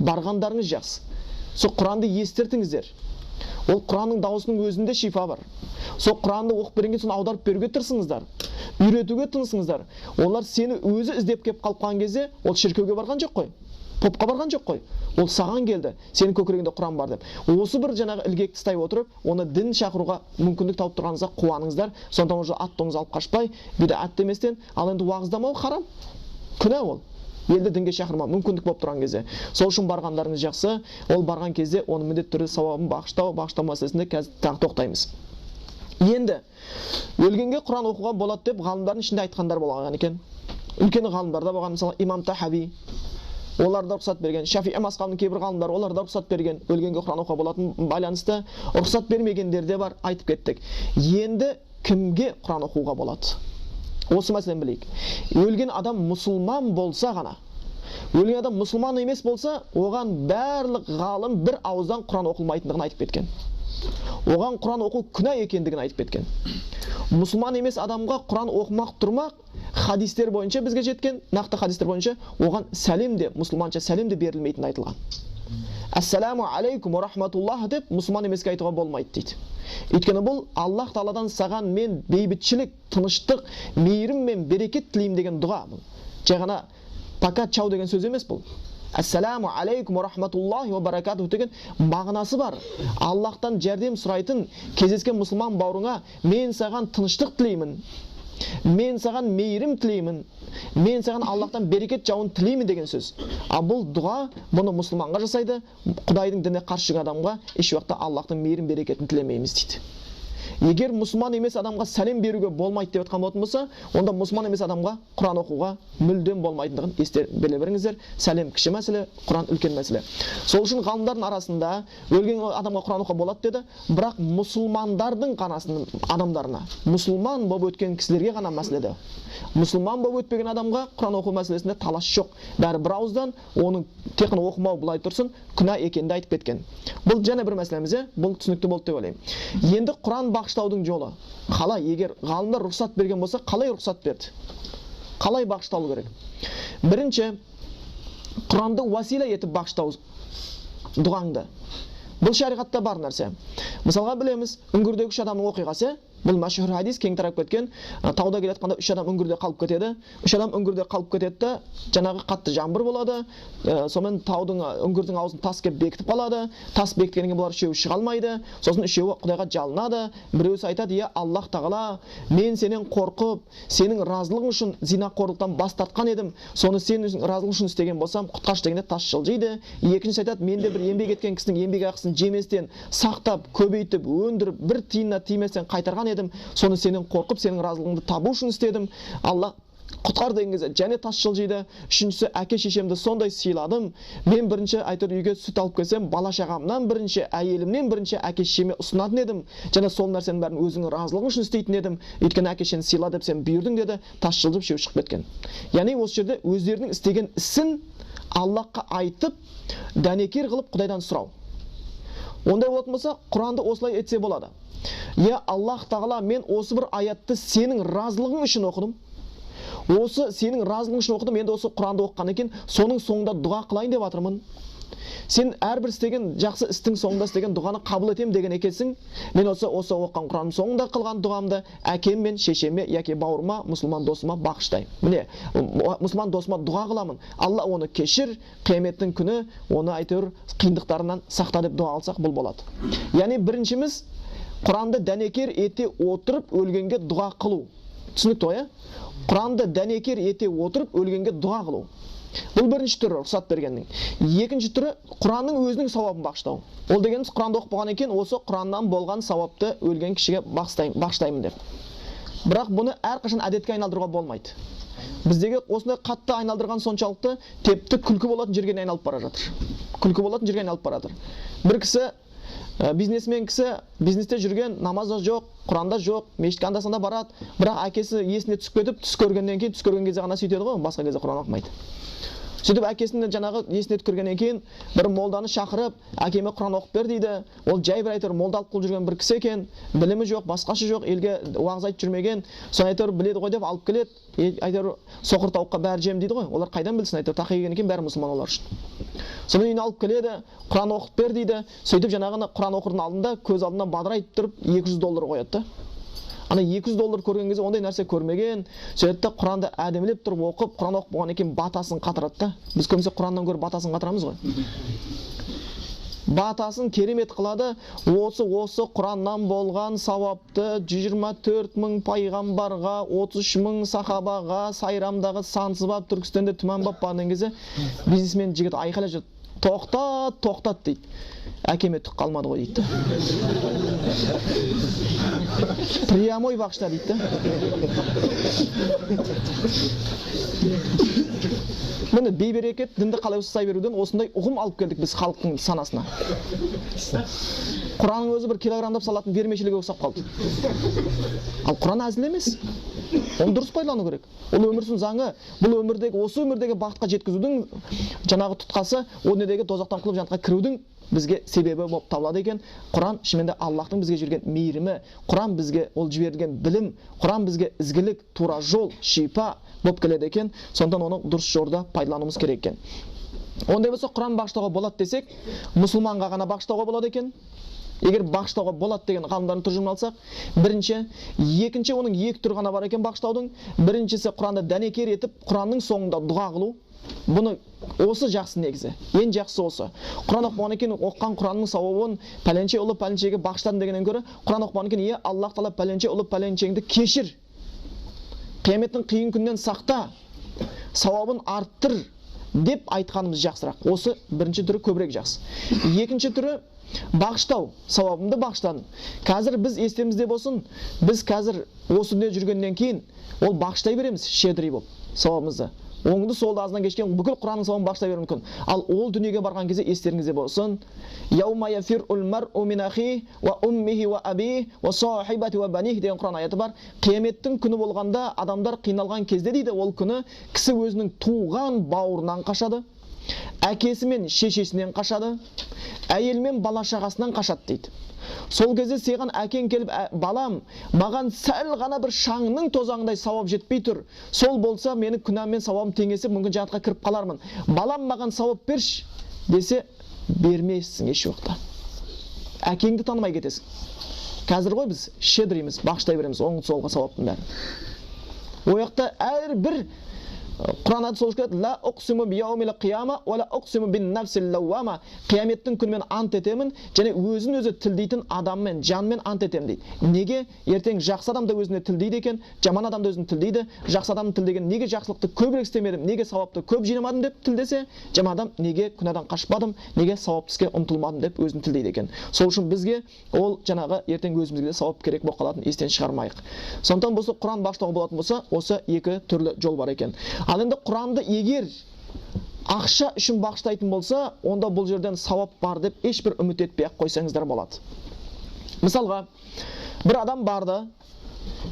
A: Барғандарыңыз жақсы. Сол Құранды естіртіңіздер. Ол Құранның дауысының өзінде шифа бар. Сол Құранды оқып бергеннен соң аударып беруге тырысыңыздар. Үйретуге тырысыңыздар. Олар сені өзі іздеп келіп қалған кезде, ол шіркеуге барған жоқ қой. Попқа барған жоқ қой. Ол саған келді. Сенің көкірегіңде Құран бар деп. Осы бір жаңағы ілгекті ұстай отырып, оны дін шақыруға мүмкіндік тауып тұрғаныңызға қуаныңыздар. Сондықтан уже ат-тоңыз алып қашпай, бидағат деместен, ал енді уағыздамау харам. Күнә ол. Елді дінге шақырма, мүмкіндік болып тұрған кезде. Сол үшін барғандарыңыз жақсы. Ол барған кезде оның міндетті түрде сауабын бағыштау мәселесінде қазір тағы тоқтаймыз. Енді өлгенге Құран оқуға болады деп ғалымдардың ішінде айтқандар болған екен. Үлкен ғалымдар да болған, мысалы Имам Тахави, олар да рұқсат берген. Шафиғи мазхабының кейбір ғалымдары олар да рұқсат берген. Өлгенге Құран оқуға болатын байланысты рұқсат бермегендер де бар, айтып кеттік. Енді кімге Құран оқуға болады? Осы мәселені білейік. Өлген адам мұсылман болса ғана, өлген адам мұсылман емес болса, оған барлық ғалым бір ауыздан Құран оқылмайтындығын айтып кеткен. Оған Құран оқу күнә екендігін айтып кеткен. Мұсылман емес адамға Құран оқымақ тұрмақ, хадистер бойынша бізге жеткен, нақты хадистер бойынша оған сәлем де, мұсылманша сәлем де берілмейтін айтылған. Ассаламу алейкум ва рахматуллах деп мұсылман емеске айтуға болмайды дейді. Өйткені бұл Аллах Тағаладан саған мен бейбітшілік, тыныштық, мейірім мен берекет тілеймін деген дұға. Жай ғана пока чау деген сөз емес бұл. Ассаламу алейкум ва рахматуллахи ва баракатуху деген мағынасы бар. Аллахтан жәрдем сұрайтын кездескен мұсылман бауырыңа мен саған тыныштық тілеймін, мен саған мейірім тілеймін, мен саған Аллахтан берекет жауын тілеймін деген сөз. Бұл дұға бұны мұсылманға жасайды, Құдайдың дініне қарсы жүрген адамға еш уақытта Аллахтың мейірім берекетін тілемейміз дейді. Егер мұсылман емес адамға сәлем беруге болмайды деп жатқан болатын болса, онда мұсылман емес адамға Құран оқуға мүлдем болмайтындығын есте біле беріңіздер. Сәлем кіші мәселе, Құран үлкен мәселе. Сол үшін ғалымдардың арасында өлген адамға Құран оқуға болады деді, бірақ мұсылмандардың адамдарына, мұсылман болып өткен кісілерге ғана мәселеде. Мұсылман болып өтпеген адамға Құран оқу мәселесінде талас жоқ. Бәрі бір ауыздан оның тек қана оқымау былай тұрсын, күнә екенді айтып кеткен. Бұл және бір мәселеміз, бұл түсінікті болды деп ойлаймын. Енді Құран бағыштаудың жолы қалай? Егер ғалымдар рұқсат берген болса, қалай рұқсат берді? Қалай бағышталу керек? Бірінші, Құранды уасила етіп бағыштау дұғаңды. Бұл шариғатта бар нәрсе. Мысалға білеміз, үңгірдегі үш адамның оқиғасы. Бұл мәшһүр хадис, кең тарап кеткен. Тауда келе жатқанда үш адам үңгірде қалып кетеді. Үш адам үңгірде қалып кетеді, жаңағы қатты жаңбыр болады. Сонымен таудың үңгірдің аузын тас кеп бекітіп қалады. Тас бекіткеннен бұлар үшеуі шыға алмайды. Сосын үшеуі Құдайға жалынады. Біреусі айтады: "Я Аллах Тағала, мен сенен қорқып, сенің разылығың үшін зинақорлықтан бас тартқан едім. Соны сенің разылығың үшін істеген болсам, құтқаршы" дегенде тас жылжиды. Екіншісі айтады: "Мен де бір еңбек еткен кісінің еңбек ақысын жеместен, сақтап, көбейтіп, өндіріп, бір тиынына тиместен қайтарған едім. Соны сенен қорқып, сенің разылығыңды табу үшін істедім. Алла құтқар" деген кезде және тас жылжиды. Үшіншісі: "Әке шешемді сондай сыйладым. Мен бірінші үйге сүт алып келсем, бала шағамнан бірінші, әйелімнен бірінші әке шешеме ұсынатын едім. Және сол нәрсенің бәрін өзіңнің разылығың үшін істейтін едім. Өйткені әке шешені сыйла деп сен бұйырдың" деді. Тас жылжып үшеуі шығып кеткен. Яғни осы жерде өздерінің істеген ісін Аллахқа айтып, дәнекер қылып Құдайдан сұрау. Ондай болатын болса, Құранды осылай етсе болады. "Я Аллах Тағала, мен осы бір аятты сенің разылығың үшін оқыдым. Осы сенің разылығың үшін оқыдым. Енді осы Құранды оқығаннан кейін соның соңында дұға қылайын деп жатырмын. Сен әрбір істеген жақсы істің соңында істеген дұғаны қабыл етем деген екенсің. Мен осы оқыған Құранның соңында қылған дұғамды әкем мен шешеме яки бауырыма, мұсылман досыма бағыштаймын. Міне, мұсылман досыма дұға қыламын. Алла оны кешір, қияметтің күні оны әйтеуір қиындықтарынан сақта" деп дұға алсақ бұл болады. Яғни біріншіміз Құранды дәнекер ете отырып өлгенге дұға қылу. Түсінікті ғой? Құранды дәнекер ете отырып өлгенге дұға қылу. Бұл бірінші түрі рұқсат бергеннің. Екінші түрі Құранның өзінің сауабын бағыштау. Ол дегеніміз Құранды оқып болғаннан кейін осы Құраннан болған сауапты өлген кішіге бағыштаймын деп. Бірақ бұны әрқашан әдетке айналдыруға болмайды. Біздегі осындай қатты айналдырған соншалықты тепті күлкі болатын жерге айналып бара жатыр. Күлкі болатын жерге айналып бара жатыр. Бір кісі бизнесмен кісі бизнесте жүрген, намазда жоқ, Құранда жоқ, мешітке анда-санда барады, бірақ әкесі есіне түсіп кетіп, түс көргеннен кейін, түс көрген кезде ғана сөйтеді ғой, басқа кезде Құран оқымайды. Сөйтіп әкесінің жаңағы есіне түскіргеннен кейін бір молданы шақырып, "Әкеме Құран оқып бер" дейді. Ол жай бір айтыр молда алып қылып жүрген бір кісі екен, білімі жоқ, басқашы жоқ, елге уағыз айтып жүрмеген. Соны айтыр біледі ғой деп алып келеді. Айтыр соқыр тауыққа бәрі жем дейді ғой. Олар қайдан білсін? Айтыр тақи келгеннен кейін бәрі мұсылман олар үшін. Соны үйіне алып келеді, Құран оқып бер дейді. Сөйтіп жаңағыны Құран оқырдың алдында көз алдына бадырайтып тұрып $200 қояды да. Ана $200 көрген кезде ондай нәрсе көрмеген. Сөйтті Құранды әдемілеп тұрып оқып, Құран оқып болғаннан кейін батасын қатырады да. Біз көбінесе Құраннан көріп батасын қатырамыз ғой. Батасын керемет қылады. Осы Құраннан болған сауапты 24.000 пайғамбарға, 33.000 сахабаға, Сайрамдағы Сансызбап, Түркістенде Түмәнбап барған кезде бизнесмен жігіт айқайлап жүр. Тоқтат дейді. Әкеме түк қалмады ғой дейді. Прямой бақшта дейді. Міне бейберекет дінді қалай ұстай беруден осындай ұғым алып келдік біз халықтың санасына. Құранның өзі бір килограмдап салатын бермешілігі ұқсап қалды. Ал Құран әзіл емес. Оны дұрыс пайдалану керек. Ол өмірсін заңы, бұл өмірдегі, осы өмірдегі бақытқа жеткізудің жаңағы тұтқасы, о недегі тозақтан құтылып жанатқа кірудің бізге себебі болып табылады екен. Құран шынымен Аллахтың бізге жіберген мейірімі, Құран бізге ол жіберген білім, Құран бізге ізгілік, тура жол, шипа болып келеді екен. Сондықтан оны дұрыс жолда пайдалануымыз керек екен. Ондай болса Құран бағыштауға болады десек, мұсылманға ғана бағыштауға болады екен. Егер бағыштауға болады деген ғалымдардың тұжырымын алсақ, екінші оның екі түрі ғана бар екен бағыштаудың. Біріншісі Құранды дәнекер етіп, Құранның соңында дұға қылу. Бұны осы жақсы негізі. Ең жақсы осы. Құран оқығаннан кейін оққан Құранның сауабын пәленше ұлы пәленшеге бағыштадым дегеннен гөрі, Құран оқығаннан кейін Аллах Тағала пәленше ұлы пәленшеңді кешір. Қияметтің қиын күннен сақта, сауабын арттыр деп айтқанымыз жақсырақ. Осы бірінші түрі көбірек жақсы. Екінші түрі бағыштау, сауабымды бағыштадым. Қазір біз естерімізде болсын, біз қазір осы дүние жүргеннен кейін ол бағыштай береміз, щедрый болып сауабымызды. Оңды солды азынан кешкен бүкіл Құранның сауабын бағыштай беруі мүмкін. Ал ол дүниеге барған кезде естеріңізде болсын, яума яфирул мар'у мин ахи ва уммихи ва аби ва сахибати ва баних деген Құран аяты бар. Қияметтің күні болғанда адамдар қиналған кезде дейді, ол күні кісі өзінің туған бауырынан қашады, әкесі мен шешесінен қашады, әйел мен бала шағасынан қашады дейді. Сол кезде саған әкең келіп, балам, маған сәл ғана бір шаңның тозаңдай сауап жетпей тұр. Сол болса, менің күнәм мен сауабым теңесіп, мүмкін жәннатқа кіріп қалармын. Балам, маған сауап берші десе, бермейсің еш уақытта. Әкеңді танымай кетесің. Қазір ғой біз щедрыймыз, бағыштай береміз оңды солға сауаптың бәрін. Ояқта әрбір Құран аты солыш келеді, ла уқсиму бияумил қияма ва ла уқсиму бин нафсил лауама. Қияметтің күнімен ант етемін, және өзін өзі тілдейтін адаммен, жанмен ант етемін дейді. Неге? Ертең жақсы адам да өзіне тілдейді екен, жаман адам да өзін тілдейді. Жақсы адамның тілдеген, неге жақсылықты көбірек істемедім, неге сауапты көп жинамадым деп тілдесе, жаман адам неге күнәдан қашпадым, неге сауапты іске ұмтылмадым деп өзін тілдейді екен. Сол үшін бізге ол жаңағы ертең өзімізге де сауап керек болып қалатын естен шығармайық. Сондықтан болса Құран бағыштауға болатын болса, осы екі түрлі жол бар екен. Ал енді Құранды егер ақша үшін бағыштайтын болса, онда бұл жерден сауап бар деп ешбір үміт етпей-ақ қойсаңыздар болады. Мысалға, бір адам барды,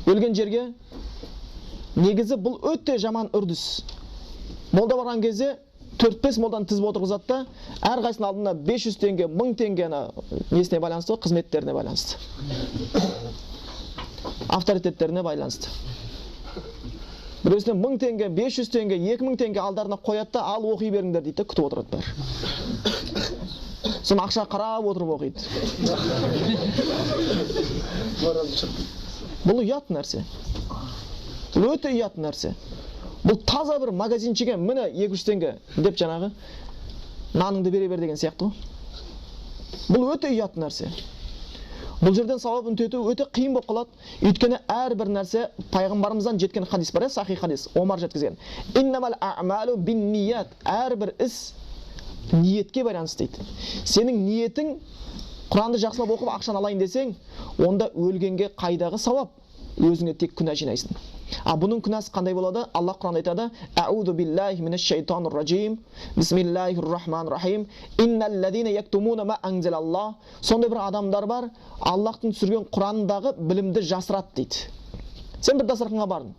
A: өлген жерге, негізі бұл өте жаман үрдіс. Молда барған кезде 4-5 молдан тізіп отырғызады да, әрқайсының алдында 500 теңге, 1000 теңгені несіне байланысты, қызметтеріне байланысты. Авторитеттеріне байланысты. Біреусіне 1000 теңге, 500 теңге, 2000 теңге алдарына қояды да, ал оқи беріңдер дейді, күтіп отырады бәрі. Соны ақша қарап отырып оқиды. Бұл ұят нәрсе. Бұл өте ұят нәрсе. Бұл таза бір магазинчиге міне 200 теңге деп жаңағы наныңды бере бер деген сияқты ғой. Бұл өте ұят нәрсе. Бұл жерден сауап үнтету өте қиын болып қалады. Өйткені әрбір нәрсе пайғамбарымыздан жеткен хадис бар, сахи хадис, Омар жеткізген. Иннамал а'малу бинният. Әрбір іс ниетке байланысты дейді. Сенің ниетің Құранды жақсылап оқып ақшаны алайын десең, онда өлгенге қайдағы сауап, өзіңе тек күнә жинайсың. А бұның күнәсі қандай болады? Аллах Құран айтады: "Аузу биллахи минаш шайтанир ражим. Бисмиллахир-рахманир-рахим. Инналлазина яктумуна ма анзалаллах." Сондай бір адамдар бар, Аллахтың түсірген Құрандағы білімді жасырады дейді. Сен бір дастарханға бардың.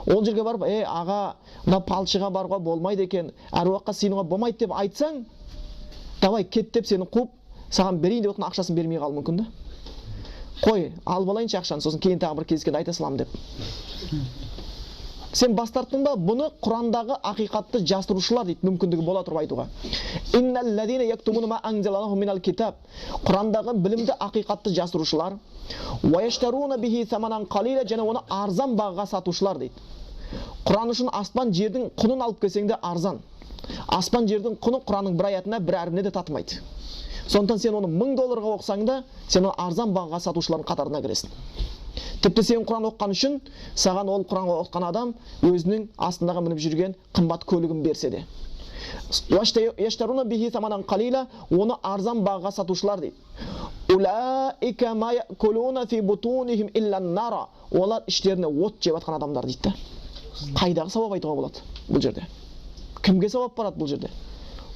A: Ол жерге барып, аға, мына палшыға баруға болмайды екен, әруаққа сыйынуға болмайды деп айтсаң, давай кет деп сені қуып, саған берейін деп отырған ақшасын бермей қалуы мүмкін да. Қой, алып алайыншы ақшаны, сосын кейін тағы бір кездескенде айта саламын деп. Сен бас тарттың ба? Бұны Құрандағы ақиқатты жасырушылар дейді, мүмкіндігі бола тұрып айтуға. Инналлазина яктумуна ма анзалалаху минал китаб. Құрандағы білімді ақиқатты жасырушылар, ва яштаруна бихи саманан қалила, және оны арзан бағаға сатушылар дейді. Құран үшін аспан жердің құнын алып келсең де арзан. Аспан жердің құны Құранның бір аятына бір әріпіне де татымайды. Сондықтан сен оны $1000 оқысаң да, сен оны арзан бағаға сатушылардың қатарына кіресің. Тіпті сен Құран оққан үшін, саған ол Құран оққан адам өзінің астындағы мініп жүрген қымбат көлігін берсе де. Яштаруна бихи саманан қалила, оны арзан бағаға сатушылар дейді. Улаика ма якулуна фи бутунихим илля нара. Олар іштеріне от жеп атқан адамдар дейді. Қайдағы сауап айтуға болады бұл жерде? Кімге сауап барады бұл жерде?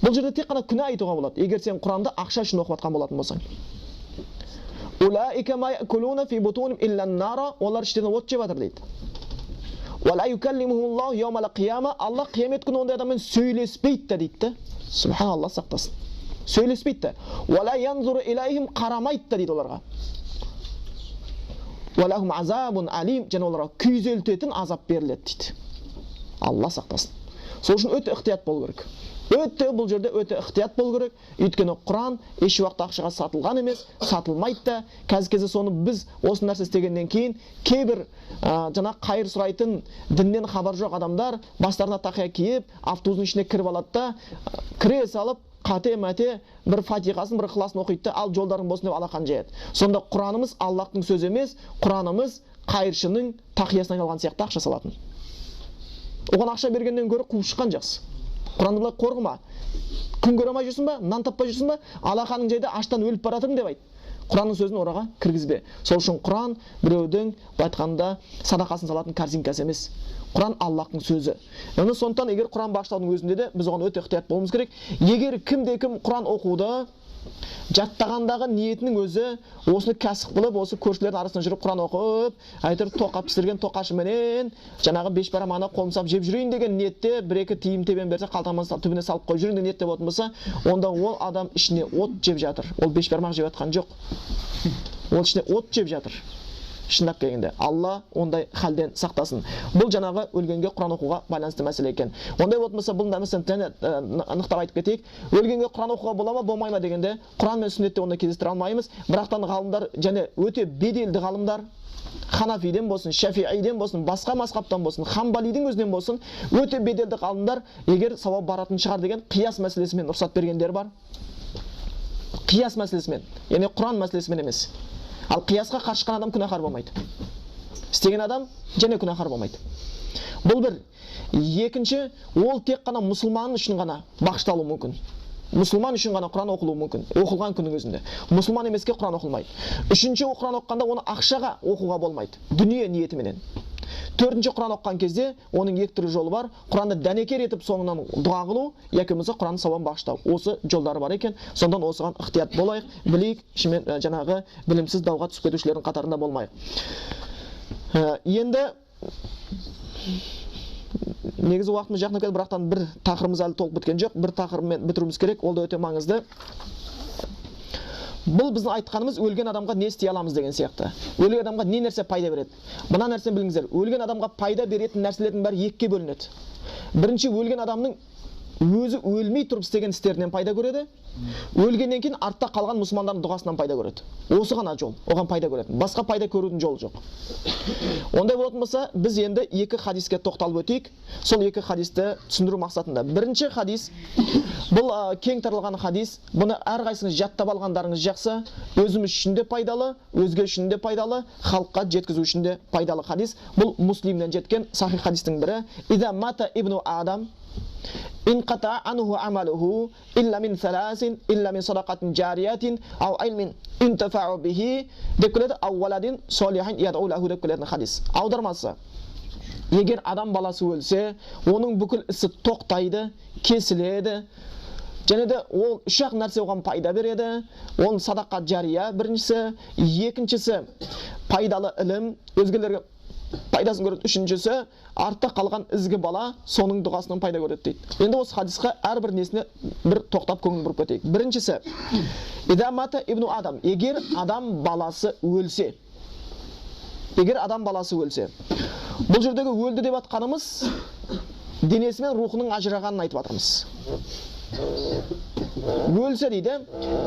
A: Бұл жерде тек қана күнә айтуға болады. Егер сен Құранды ақша үшін оқып атқан болатын болсаң. Улаика ма якулуна фи бутунихим илля нара. Олар іштеріне от жеп атыр дейді. Вала юкаллимухуллаху яумал қияма. Алла қиямет күні ондай адаммен сөйлеспейді дейді. Субханалла, сақтасын. Сөйлеспейді. Вала янзуру илайхим, қарамайды дейді оларға. Валахум азабун алим, және оларға күйзелтетін азап беріледі дейді. Алла сақтасын. Сол үшін өте ықтият болу керек. Бұл жерде өте ықтият болу керек. Өйткені Құран еш уақытта ақшаға сатылған емес, сатылмайды да. Қазір соны біз осы нәрсе істегеннен кейін кейбір жаңа қайыр сұрайтын діннен хабар жоқ адамдар бастарына тақия киіп, автобустың ішіне кіріп алады да, кіре салып қате-мәте бір фатиқасын, бір ықыласын оқиды да, ал жолдарың болсын деп алақан жаяды. Сонда Құранымыз Аллахтың сөзі емес, Құранымыз қайыршының тақиясына айналған сияқты ақша салатын. Оған ақша бергеннен гөрі қуып шыққан жақсы. Құранды былай қорғыма. Күн көре алмай жүрсің ба? Нан таппай жүрсің ба? Алақаның жайда аштан өліп баратырмын деп айт. Құранның сөзін ораға кіргізбе. Сол үшін Құран біреудің айтқанда садақасын салатын корзинкасы емес. Құран Аллахтың сөзі. Яғни сондықтан егер Құран бағыштаудың өзінде де біз оған өте ықтият болуымыз керек. Егер кімде-кім Құран оқуды жаттағандағы ниетінің өзі осыны кәсіп қылып, осы көршілердің арасында жүріп Құран оқып, әйтеуір тоқа пісірген тоқашыменен жаңағы беш барамағына қолын салып жеп жүрейін деген ниетте, бір-екі тиын тебен берсе қалтама түбіне салып қойып жүрейін деген ниетте болатын болса, онда ол адам ішіне от жеп жатыр. Ол беш бармақ жеп жатқан жоқ. Ол ішіне от жеп жатыр. Шындап келгенде Алла ондай халден сақтасын. Бұл жаңағы өлгенге Құран оқуға байланысты мәселе екен. Ондай болмаса бұл нәрсені анықтап айтып кетейік. Өлгенге Құран оқуға бола ма, болмай ма дегенде Құран мен сүннетте онда кездестіре алмаймыз. Бірақтан ғалымдар және өте беделді ғалымдар, Ханафиден болсын, Шафииден болсын, басқа мазхабтан болсын, Хамбалидің өзінен болсын, өте беделді ғалымдар егер сауап баратын шығар деген қияс мәселесімен рұқсат бергендер бар. Қияс мәселесімен, яғни Құран мәселесімен емес. Ал қиясқа қарсы шыққан адам күнәһар болмайды. Істеген адам және күнәһар болмайды. Бұл бір. Екінші, ол тек қана мұсылман үшін ғана бағышталуы мүмкін. Мұсылман үшін ғана Құран оқылуы мүмкін. Оқылған күннің өзінде. Мұсылман емеске Құран оқылмайды. Үшінші, Құран оқығанда оны ақшаға оқуға болмайды. Дүние ниетіменен. Төртінші, Құран оққан кезде оның екі түрлі жолы бар. Құранды дәнекер етіп соңынан дұға қылу, яки болмаса Құранды сауабын бағыштау. Осы жолдары бар екен. Сондан осыған ықтият болайық, білейік, шынымен жаңағы білімсіз дауға түсіп кетушілердің қатарында болмайық. Енді негізі уақытымыз жақындап келді, бірақтан бір тақырыбымыз әлі толық біткен жоқ. Бір тақырыбымен бітіруіміз керек, ол да өте маңызды. Бұл біздің айтқанымыз өлген адамға не істей аламыз деген сияқты. Өлген адамға не нәрсе пайда береді? Мына нәрсені біліңіздер. Өлген адамға пайда беретін нәрселердің бәрі екіге бөлінеді. Бірінші, өлген адамның өзі өлмей тұрып істеген істерінен пайда көреді. Өлгеннен кейін артта қалған мұсылмандардың дұғасынан пайда көреді. Осы ғана жол, оған пайда көреді. Басқа пайда көрудің жолы жоқ. Ондай болатын болса, біз енді екі хадиске тоқталып өтейік. Сол екі хадисті түсіндіру мақсатында. Бірінші хадис, бұл кең таралған хадис. Бұны әрқайсыңыз жаттап алғандарыңыз жақсы. Өзіміз үшін де пайдалы, өзге үшін де пайдалы, халыққа жеткізу үшін де пайдалы хадис. Бұл Муслимнен жеткен сахих хадистің бірі. Иза мата ибну Адам инқата анху амалуху илля мин саласин илля мин садақатин жариятин ау айлмин интафау бихи деп келеді, ау валадин солихин ядау лаху деп келетін хадис. Аудармасы: егер адам баласы өлсе, оның бүкіл ісі тоқтайды, кесіледі, және де ол үш-ақ нәрсе оған пайда береді. Ол садақат жария біріншісі, екіншісі пайдалы ілім, өзгелерге пайдасын көреді. Үшіншісі, артта қалған ізгі бала соның дұғасынан пайда көреді дейді. Енді осы хадисқа әрбір несіне бір тоқтап көңіл бұрып кетейік. Біріншісі, идамата ибну Адам, егер адам баласы өлсе, Бұл жердегі өлді деп атқанымыз денесі мен рухының ажырағанын айтып жатырмыз. Өлсе дейді,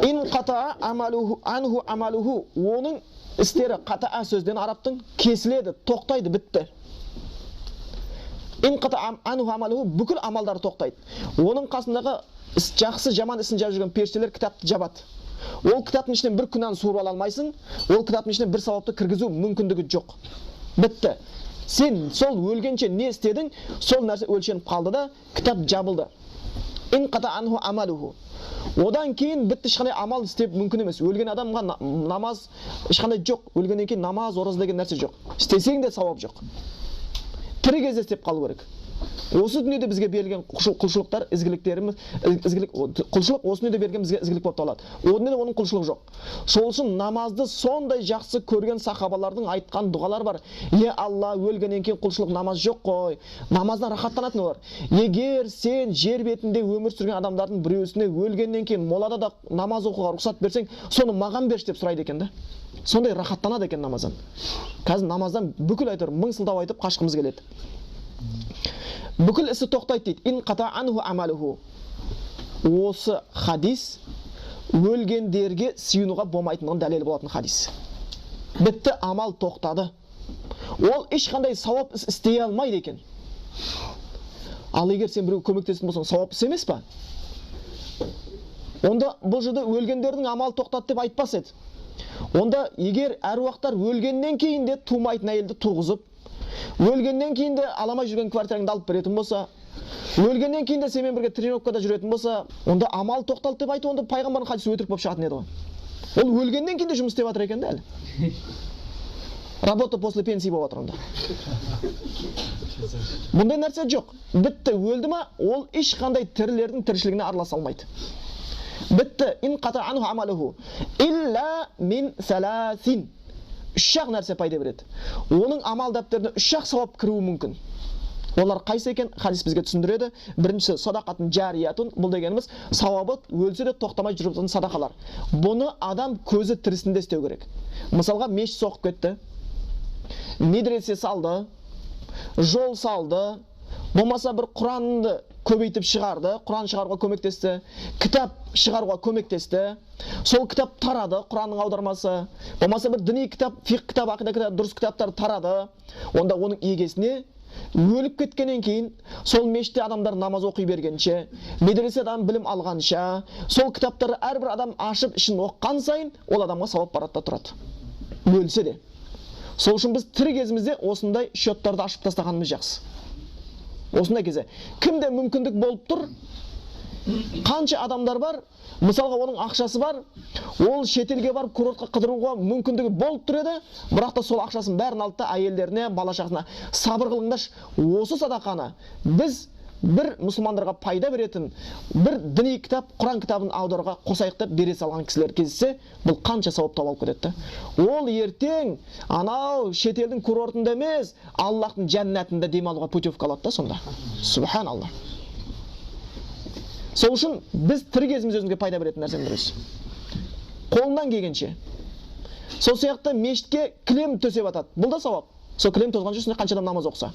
A: ин қата амалуху анху амалуху, оның істері қата сөзден арабтың кесіледі, тоқтайды, бітті. Ин қата анху амалуху, бүкіл амалдары тоқтайды. Оның қасындағы жақсы жаман ісін жазып жүрген періштелер кітапты жабады. Ол кітаптың ішінен бір күнәні суырып ала алмайсың, ол кітаптың ішінен бір сауапты кіргізу мүмкіндігі жоқ. Бітті. Сен сол өлгенше не істедің, сол нәрсе өлшеніп қалды да, кітап жабылды. Ин қата анху амалуху. Одан кейін бітті, ешқандай амал істеп мүмкін емес. Өлген адамға намаз ешқандай жоқ. Өлгеннен кейін намаз, ораза деген нәрсе жоқ. Істесең де сауап жоқ. Тірі кезде істеп қалу керек. Осы дүниеде бізге берілген құлшылықтар, ізгіліктеріміз, құлшылық осы дүниеде берген бізге ізгілік болып табылады. О дүниеде оның құлшылығы жоқ. Сол үшін намазды сондай жақсы көрген сахабалардың айтқан дұғалар бар. Алла, өлгеннен кейін құлшылық намаз жоқ қой. Намаздан рахаттанатын олар. Егер сен жер бетінде өмір сүрген адамдардың біреусіне өлгеннен кейін молада да намаз оқуға рұқсат берсең, соны маған берші деп сұрайды екен да. Сондай рахаттанады екен намаздан. Қазір намаздан бүкіл айтыр, мың сылтау айтып қашқымыз келеді. Бүкіл ісі тоқтайды дейді. Ин қата анху амалуху. Осы хадис өлгендерге сүйінуға болмайтындығын дәлел болатын хадис. Бітті, амал тоқтады. Ол ешқандай сауап іс істей алмайды екен. Ал егер сен біреу көмектесетін болсаң, сауап іс емес па? Онда бұл жерде өлгендердің амал тоқтады деп айтпас еді. Онда егер әруақтар өлгеннен кейін де тумайтын әйелді туғызып, өлгеннен кейін де аламай жүрген квартираңды алып беретін болса, өлгеннен кейін де сенімен бірге тренировкада жүретін болса, онда амал тоқталды деп айту, онда пайғамбардың хадисі өтірік болып шығатын еді ғой. Ол өлгеннен кейін де жұмыс істеп жатыр екен де әлі. Работа после пенсии болып жатыр онда. Бұндай нәрсе жоқ. Бітті, өлді ма, ол ешқандай тірілердің тіршілігіне араласа алмайды. Бітті, ин қата анху амалуху илля мин саласин. Үш-ақ нәрсе пайда береді. Оның амал дәптеріне үш-ақ сауап кіруі мүмкін. Олар қайсы екен? Хадис бізге түсіндіреді. Біріншісі садақатын жариятун. Бұл дегеніміз сауабы өлсе де тоқтамай жүретін садақалар. Бұны адам көзі тірісінде істеу керек. Мысалға, мешіт соғып кетті, медресе салды, жол салды, болмаса бір Құранды көбейтіп шығарды, Құран шығаруға көмектесті, кітап шығаруға көмектесті, сол кітап тарады, Құранның аудармасы, болмаса бір діни кітап, фиқ кітап, ақида кітап, дұрыс кітаптар тарады, онда оның егесіне өліп кеткеннен кейін сол мешітте адамдар намаз оқи бергенше, медреседен білім алғанша, сол кітаптарды әрбір адам ашып ішін оққан сайын ол адамға сауап барады да тұрады. Өлсе де. Сол үшін біз тірі кезімізде осындай счеттарды ашып тастағанымыз жақсы. Осындай кезде кімде мүмкіндік болып тұр, қанша адамдар бар, мысалға оның ақшасы бар, ол шетелге барып курортқа қыдыруға мүмкіндігі болып тұр еді, бірақ та сол ақшасын бәрін алды да әйелдеріне, бала-шағасына сабыр қылыңдаршы. Осы садақаны біз бір мұсылмандарға пайда беретін бір діни кітап, Құран кітабын аударуға қосайық деп бере салған кісілер кездессе, бұл қанша сауап тауып алып кетеді. Ол ертең анау шетелдің курортында емес, Аллахтың жәннатында демалуға путевка алады да сонда. Субханалла. Сол үшін біз тірі кезіміз өзімізге пайда беретін нәрсені білеміз. Қолынан келгенше. Сол сияқты мешітке кілем төсеп атады. Бұл да сауап. Сол кілем тозған үстіне қанша адам намаз оқыса.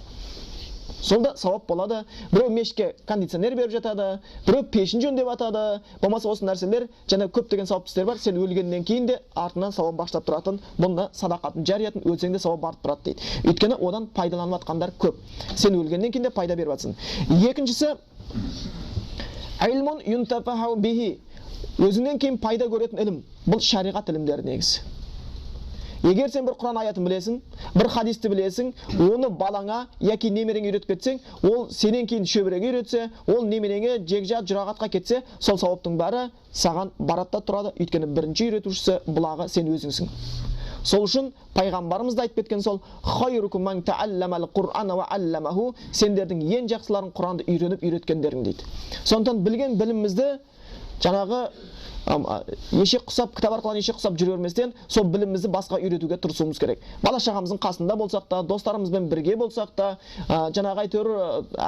A: Сол да сауап болады. Біреу мешітке кондиционер беріп жатады, біреу пешін жөндеп атады. Болмаса осы нәрселер, және көптеген сауапты істер бар. Сен өлгеннен кейін де артынан сауап баштап тұратын, бұнда садақатын жариятын, өлсең де сауап барып тұрады дейді. Өйткені одан пайдаланып жатқандар көп. Сен өлгеннен кейін де пайда беріп жатсың. Екіншісі, илмун юнтафаху бихи. Өзіңнен кейін пайда көретін ілім. Бұл шариғат ілімдері негізі. Егер сен бір Құран аятын білесің, бір хадисті білесің, оны балаңа яки немереңе үйретіп кетсең, ол сенен кейін шөбереге үйретсе, ол немереңе жекжат жұрағатқа кетсе, сол сауаптың бәрі саған баратта тұрады. Өйткені бірінші үйретушісі бұлағы сен өзіңсің. Сол үшін пайғамбарымыз да айтып кеткен сол хайрукум ман таалламал Құр'ана ва алламаху, сендердің ең жақсыларың Құранды үйреніп үйреткендерің дейді. Сондықтан білген білімімізді жаңағы ешек құсап, кітап арқылы ешек құсап жүре берместен, сол білімімізді басқа үйретуге тырысуымыз керек. Бала шағамыздың қасында болсақ та, достарымызбен бірге болсақ та, жаңағы әйтеуір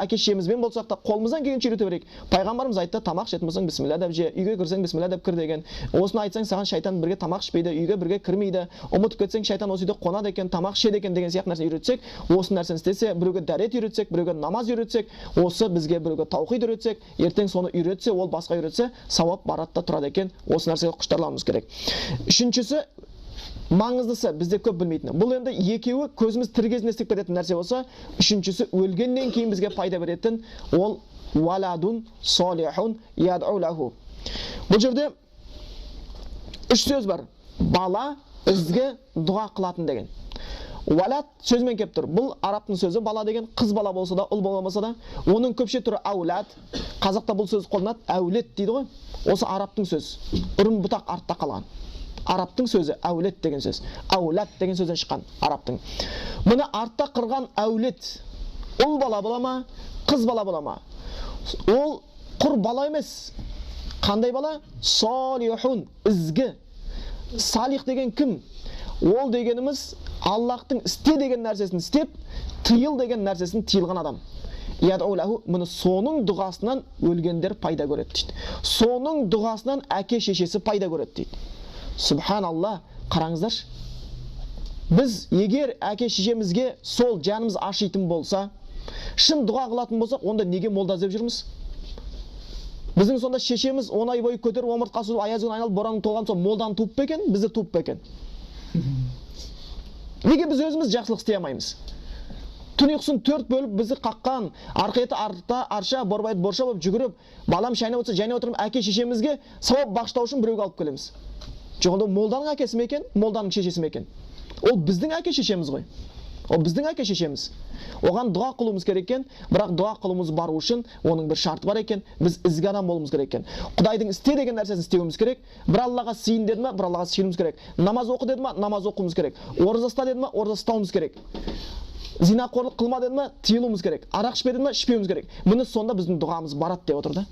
A: әке-шешемізбен болсақ та, қолымыздан келгенше үйрете берейік. Пайғамбарымыз айтты, тамақ ішетін болсаң бисмилля деп же, үйге кірсең бисмилля деп кір деген. Осыны айтсаң, саған шайтан бірге тамақ ішпейді, үйге бірге кірмейді. Ұмытып кетсең, шайтан осы үйде қонады екен, тамақ ішеді екен деген сияқты нәрсені үйретсек, осы нәрсені істесе, біреуге дәрет үйретсек, біреуге намаз үйретсек, осы бізге біреуге таухид үйретсек, ертең соны үйретсе, ол басқа үйретсе, сауап баратта тұрады екен. Осы нәрсеге құштарлануымыз керек. Үшіншісі, маңыздысы бізде көп білмейтіні. Бұл енді екеуі көзіміз тірі кезінде істеп кететін нәрсе болса, үшіншісі өлгеннен кейін бізге пайда беретін, ол валадун солихун яд'у лаху. Бұл жерде үш сөз бар. Бала бізге дұға қылатын деген. Валад сөзімен келіп тұр. Бұл арабтың сөзі, бала деген қыз бала болса да, ұл болмаса да, оның көпше түрі аулад. Қазақта бұл сөз қолданады, әулет дейді ғой. Осы арабтың сөзі. Үрім бұтақ артта қалған. Арабтың сөзі әулет деген сөз. Аулад деген сөзден шыққан арабтың. Мұны артта қырған әулет ұл бала бола ма, қыз бала бола ма? Ол құр бала емес. Қандай бала? Солихун, ізгі. Салих деген кім? Ол дегеніміз Аллахтың істе деген нәрсесін істеп, тыйыл деген нәрсесін тыйылған адам. Мұны соның дұғасынан өлгендер пайда көреді дейді. Соның дұғасынан әке шешесі пайда көреді дейді. Субханалла, қараңыздаршы. Біз егер әке шешемізге сол жанымыз ашитын болса, шын дұға қылатын болсақ, онда неге молда іздеп жүрміз? Біздің сонда шешеміз 10 ай бойы көтеріп омыртқасы аязын айналып боранын толған соң молдан туып па екен, бізді туып па екен? Неге біз өзіміз жақсылық істей алмаймыз? Түн ұйқысын 4 бөліп бізді қаққан, арқеті арта, арша, борбайды борша болып жүгіріп, балам шайнап отырса жайнап отырып, әке шешемізге сауап бағыштау үшін біреуге алып келеміз. Жоқ, онда молданың әкесі ме екен, молданың шешесі ме екен? Ол біздің әке шешеміз ғой. Ол біздің әке шешеміз. Оған дұға қылуымыз керек екен, бірақ дұға қылуымыз бару үшін оның бір шарты бар екен, біз ізгі адам болуымыз керек екен. Құдайдың істе деген нәрсесін істеуіміз керек. Bir Аллаға сыйын деді ма, бір Аллаға сыйынуымыз керек. Намаз оқы деді ма, намаз оқуымыз керек. Ораза ұста деді ма, ораза ұстауымыз керек. Зинақорлық қылма деді ма, тыйылуымыз керек. Арақ ішпе деді ма, ішпеуіміз керек. Міне сонда біздің дұғамыз барады деп отыр да.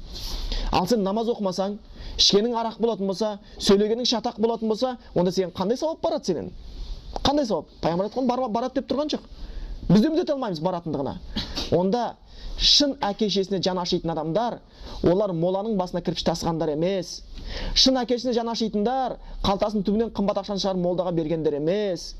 A: Ал сен намаз оқымасаң, ішкенің арақ болатын болса, сөйлегенің шатақ болатын болса, онда сен қандай сауап барады сенен? Қандай сауап? Пайғамбар айтқан барады деп тұрған жоқ. Біз де үміт алмаймыз баратындығына. Онда шын әке-шешесіне жан ашитын адамдар, олар моланың басына кірпіш тасығандар емес. Шын әке-шешесіне жан ашитындар, қалтасының түбінен қымбат ақшаны шығарып молдаға бергендер емес.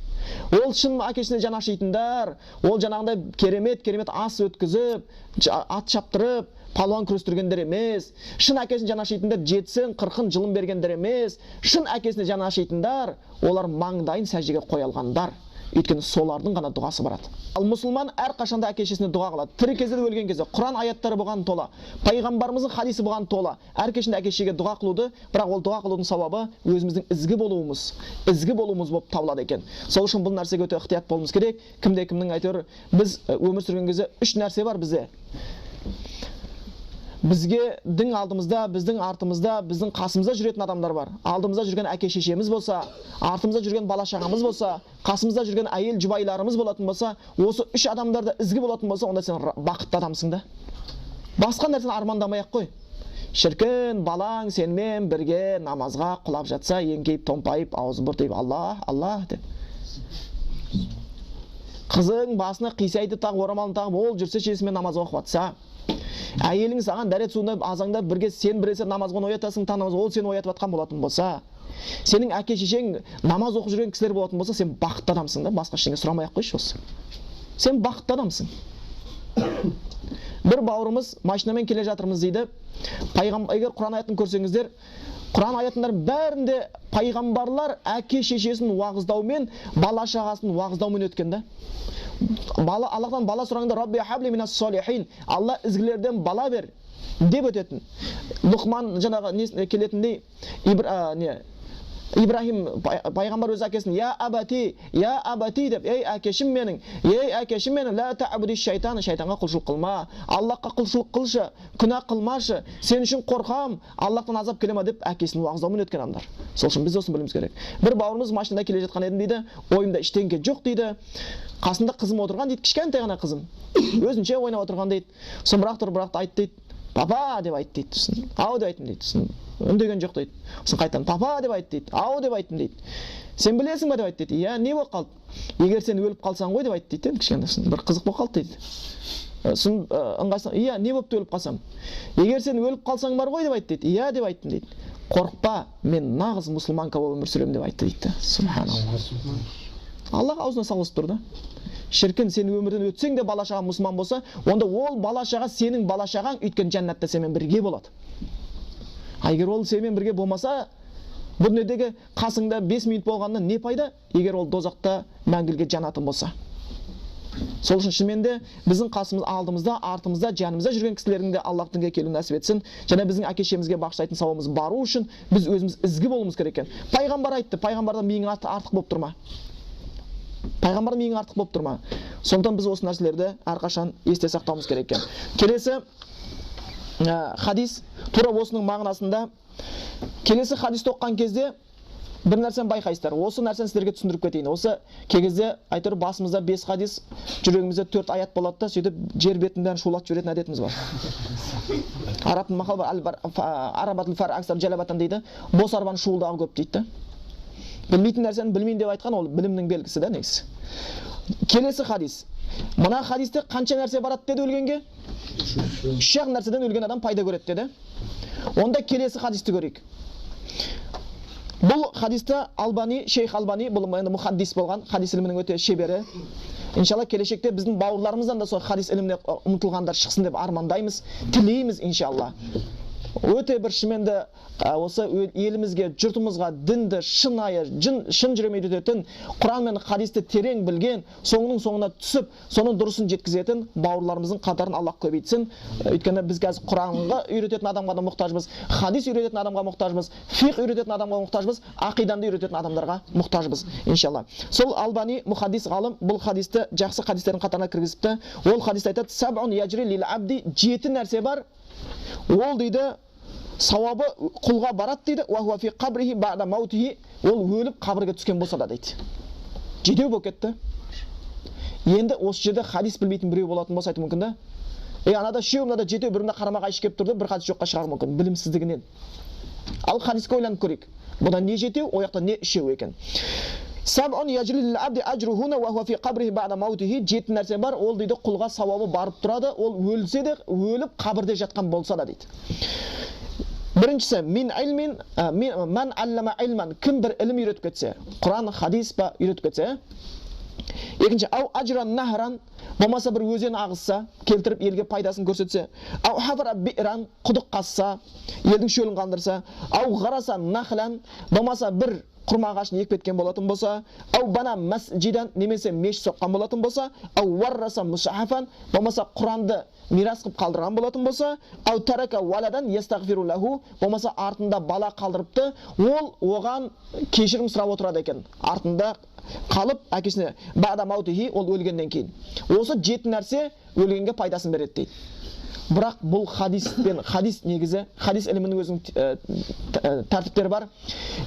A: Ол шын әке-шешесіне жан ашитындар, ол жаңағындай керемет ас өткізіп, ат шаптырып, палуан күрестіргендер емес. Шын әкесіне жан ашитындар 70-40 жылын бергендер емес. Шын әкесіне жан ашитындар, олар маңдайын сәждеге қоя алғандар. Өйткені солардың ғана дұғасы барады. Ал мұсылман әр қашанда әке-шешесіне дұға қылады. Тірі кезде де өлген кезде. Құран аяттары бұған тола. Пайғамбарымыздың хадисі бұған тола. Әр кешінде әке-шешеге дұға қылуды, бірақ ол дұға қылудың сауабы өзіміздің ізгі болуымыз болып табылады екен. Сол үшін бұл нәрсеге өте ықтият болуымыз керек. Кімде-кімнің әйтеуір біз өмір сүрген кезде 3 нәрсе бар бізде. Бізге дің алдымызда, біздің артымызда, біздің қасымызда жүретін адамдар бар. Алдымызда жүрген әке-шешеміз болса, артымызда жүрген бала-шағамыз болса, қасымызда жүрген әйел жұбайларымыз болатын болса, осы 3 адамдарда ізгі болатын болса, онда сен бақытты адамсың да. Басқа нәрсені армандамай-ақ қой. Шіркін балаң сенімен бірге намазға құлап жатса, еңкейіп, томпайып, аузын бұртиып, Аллах, Аллах деп. Қызың басына қисайды тағып, орамалын тағып, ол жүрсе шешесімен намаз оқып жатса, әйелің саған дәрет суында азаңдап бірге сен біресе намазға оятасың, намаз ол сені оятып жатқан болатын болса, сенің әке-шешең намаз оқып жүрген кісілер болатын болса, сен бақытты адамсың да, басқа ештеңе сұрамай-ақ қойшы осы. Сен бақытты адамсың. Бір бауырымыз машинамен келе жатырмыз дейді. Егер Құран аятын көрсеңіздер, Құран аятындар бәрінде пайғамбарлар әке-шешесін уағыздаумен, бала-шағасын уағыздаумен өткен да. Аллахтан бала сұрағанда Рабби хабли минас солихин, Алла ізгілерден бала бер деп өтетін. Лұқман жаңағы келетіндей Ибрахим пайғамбар өз әкесін я абати деп, ей әкешім менің, ла та'буди шайтан, шайтанға құлшылық қылма, Аллахқа құлшылық қылшы, күнә қылмашы, сен үшін қорқам, Аллахтан азап келе ма деп әкесін уағыздаумен өткен адамдар. Сол үшін біз осыны білуіміз керек. Бір бауырымыз машинада келе жатқан едім дейді, ойымда ештеңе жоқ дейді. Қасында қызым отырған дейді, кішкентай ғана қызым. Өзінше ойнап отырған дейді. Соң бірақ айтты дейді, Папа деп айт дейді. Сосын ау деп айттым дейді. Сосын үндеген жоқ дейді. Сосын қайтадан папа деп айт дейді. Ау деп айттым дейді. Сен білесің ба деп айт дейді. Иә, не болып қалды? Егер сен өліп қалсаң ғой деп айт дейді. Кішкене бір қызық болып қалды дейді. Сосын ыңғайсың, иә, не болып өліп қалсам? Егер сен өліп қалсаң бар ғой деп айт дейді. Иә деп айттым дейді. Қорықпа, мен нағыз мұсылманка болып өмір сүремін деп айтты дейді. Субханалла. Аллах аузына салғызып тұр да. Шіркін, сен өмірден өтсең де бала шағаң мұсылман болса, онда ол бала шаға сенің бала шағаң, өйткені жәннатта сенімен бірге болады. Егер ол сенімен бірге болмаса, бұл дүниедегі қасыңда 5 минут болғаннан не пайда? Егер ол дозақта мәңгілікке жанатын болса. Сол үшін шынымен де біздің қасымыз, алдымызда, артымызда, жанымызда жүрген кісілердің де Аллах дінге келуін нәсіп етсін. Және біздің әке-шешемізге бағыштайтын сауабымыз бару үшін біз өзіміз ізгі болуымыз керек екен. Пайғамбар айтты, пайғамбардан миың артық болып тұрма. Пайғамбардан миың артық болып тұрма. Сондықтан біз осы нәрселерді әрқашан есте сақтауымыз керек екен. Келесі хадис тура осының мағынасында. Келесі хадисті оққан кезде бір нәрсені байқайсыздар. Осы нәрсені сіздерге түсіндіріп кетейін. Осы кезде айтыр басымызда 5 хадис, жүрегімізде 4 аят болады да, сөйтіп жер бетін бәрін шулатып жіберетін әдетіміз бар. Арабтың мақалы бар, арабатыл фар аксар жалабатан дейді. Бос арбаның шуылдағы көп дейді. Білмейтін нәрсені білмейін деп айтқан ол білімнің белгісі да негізі. Келесі хадис. Мына хадисте қанша нәрсе барады деді өлгенге? 3 нәрседен өлген адам пайда көреді деді. Онда келесі хадисті көрейік. Бұл хадисті Шейх Албани, бұл енді мұхаддис болған, хадис ілімінің өте шебері. Иншалла келешекте біздің бауырларымыздан да сол хадис іліміне ұмтылғандар шықсын деп армандаймыз, тілейміз иншалла. Өте бір шыменді осы елімізге, жұртымызға дінді шынайы, шын жүремен үйрететін, Құран мен хадисті терең білген, соңының соңына түсіп, соның дұрысын жеткізетін бауырларымыздың қатарын Аллах көбейтсін. Өйткені біз қазір Құранға үйрететін адамға да мұқтажбыз, хадис үйрететін адамға мұқтажбыз, фиқ үйрететін адамға мұқтажбыз, ақиданды үйрететін адамдарға мұқтажбыз, иншалла. Сол Албани мұхаддис ғалым бұл хадисті жақсы хадистердің қатарына кіргізіпті. Ол хадисте айтады: "Саб'ун яджри лил абди", 7 нәрсе бар. Ол дейді сауабы құлға барады дейді. "Уа фи қабрихи баъда маутихи", ол өліп қабірге түскен болса да дейді. 7 болып кетті. Енді осы жерде хадис білмейтін біреу болатын болса айту мүмкін да. Анада 3, мынада 7, бірінде қарама-қайшы келіп тұрды, бір хадис жоққа шығару мүмкін білімсіздігінен. Ал хадиске ойланып көрейік. Бұда не 7, о жақта не 3 екен. "Саб'ун яджри лил абди ажрухуна ва хуа фи қабрихи баъда маутихи", 7 нәрсе бар. Ол дейді құлға сауабы барып тұрады, ол өлсе де, өліп қабірде жатқан болса да дейді. Біріншісі, ман аллама илман, кім бір ілім үйретіп кетсе, Құран, хадис ба үйретіп кетсе. Екінші, ау ажран нахран, болмаса бір өзен ағызса, келтіріп елге пайдасын көрсетсе. Ау хафара биран, құдық қазса, елдің шөлін қандырса. Ау ғараса нахлан, болмаса бір құрма ағашын екіп кеткен болатын болса. Ау бана масжидан, немесе мешіт соққан болатын болса. Ау варраса мусахафан, болмаса Құранды мирас қылып қалдырған болатын болса. Ау тарака валадан ястағфиру лаху, болмаса артында бала қалдырыпты, ол оған кешірім сұрап отырады екен. Артында қалып әкесіне баъда маутихи, ол өлгеннен кейін. Осы 7 нәрсе өлгенге пайдасын береді дейді. Бірақ бұл хадис негізі, хадис ілімінің өзінің тәртіптері бар.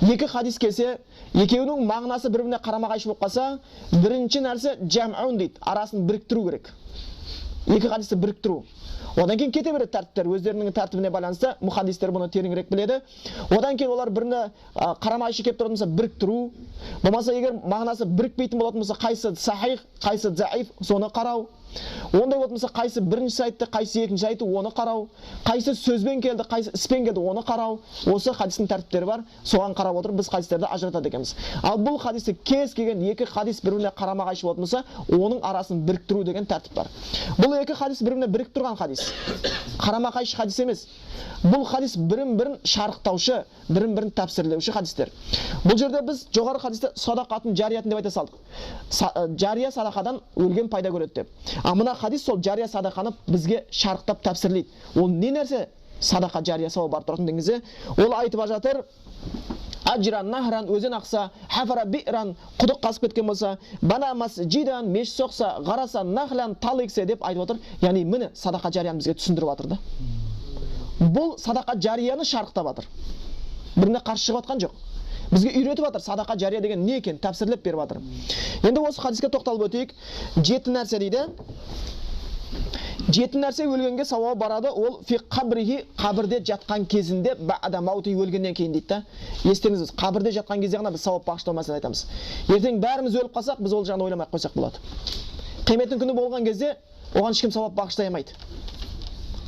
A: 2 хадис келсе, екеуінің мағынасы бір-біріне қарама-қайшы болып қалса, бірінші нәрсе жам'ун дейді, арасын біріктіру керек. 2 хадисті біріктіру. Одан кейін кете береді тәртіптер, өздерінің тәртібіне байланысты, мұхаддистер бұны тереңірек біледі. Одан кейін олар біріне қарама-қайшы келіп тұратын болса, біріктіру. Болмаса егер мағынасы бірікпейтін болатын болса, қайсы сахих, қайсы заиф, соны қарау. Ондай болатын болса, қайсы бірінші айтты, қайсы екінші айтты, оны қарау. Қайсы сөзбен келді, қайсы іспен келді, оны қарау. Осы хадистің тәртіптері бар. Соған қарап отырып біз хадистерді ажыратады екенбіз. Ал бұл хадисте кез келген 2 хадис бір-біріне қарама-қайшы болатын болса, оның арасын біріктіру деген тәртіп бар. Бұл 2 хадис бір-біріне біріктіріп тұрған хадис. Қарама-қайшы хадис емес. Бұл хадис бірін-бірін шарықтаушы, бірін-бірін тәпсірлеуші хадистер. Бұл жерде біз жоғары хадисте садақатын жариятын деп айта салдық. Жария садақадан өлген пайда көреді деп. А мына хадис сол жария садақаны бізге шарықтап тәпсірлейді. Ол не нәрсе садақа жария сауабы бар тұратын деңізде? Ол айтып жатыр: ажран нахран, өзен ақса, хафара биран, құдық қазып кеткен болса, бана масжидан, мешіт соқса, ғараса нахлан, тал ексе деп айтып отыр. Яғни міне садақа жарияны бізге түсіндіріп жатыр да. Бұл садақа жарияны шарықтап жатыр. Біріне қарсы шығып жатқан жоқ. Бізге үйретіп жатыр садақа жария деген не екен, тәпсірлеп беріп жатыр. Енді осы хадиске тоқталып өтейік. 7 нәрсе дейді. Жеті нәрсе өлгенге сауабы барады, ол фи қабрихи, қабірде жатқан кезінде баъда маути, өлгеннен кейін дейді да. Естеріңіз, қабірде жатқан кезде ғана біз сауап бағыштау мәселені айтамыз. Ертең бәріміз өліп қалсақ, біз ол жағын ойламай қойсақ болады. Қияметтің күні болған кезде оған ешкім сауап бағыштай алмайды.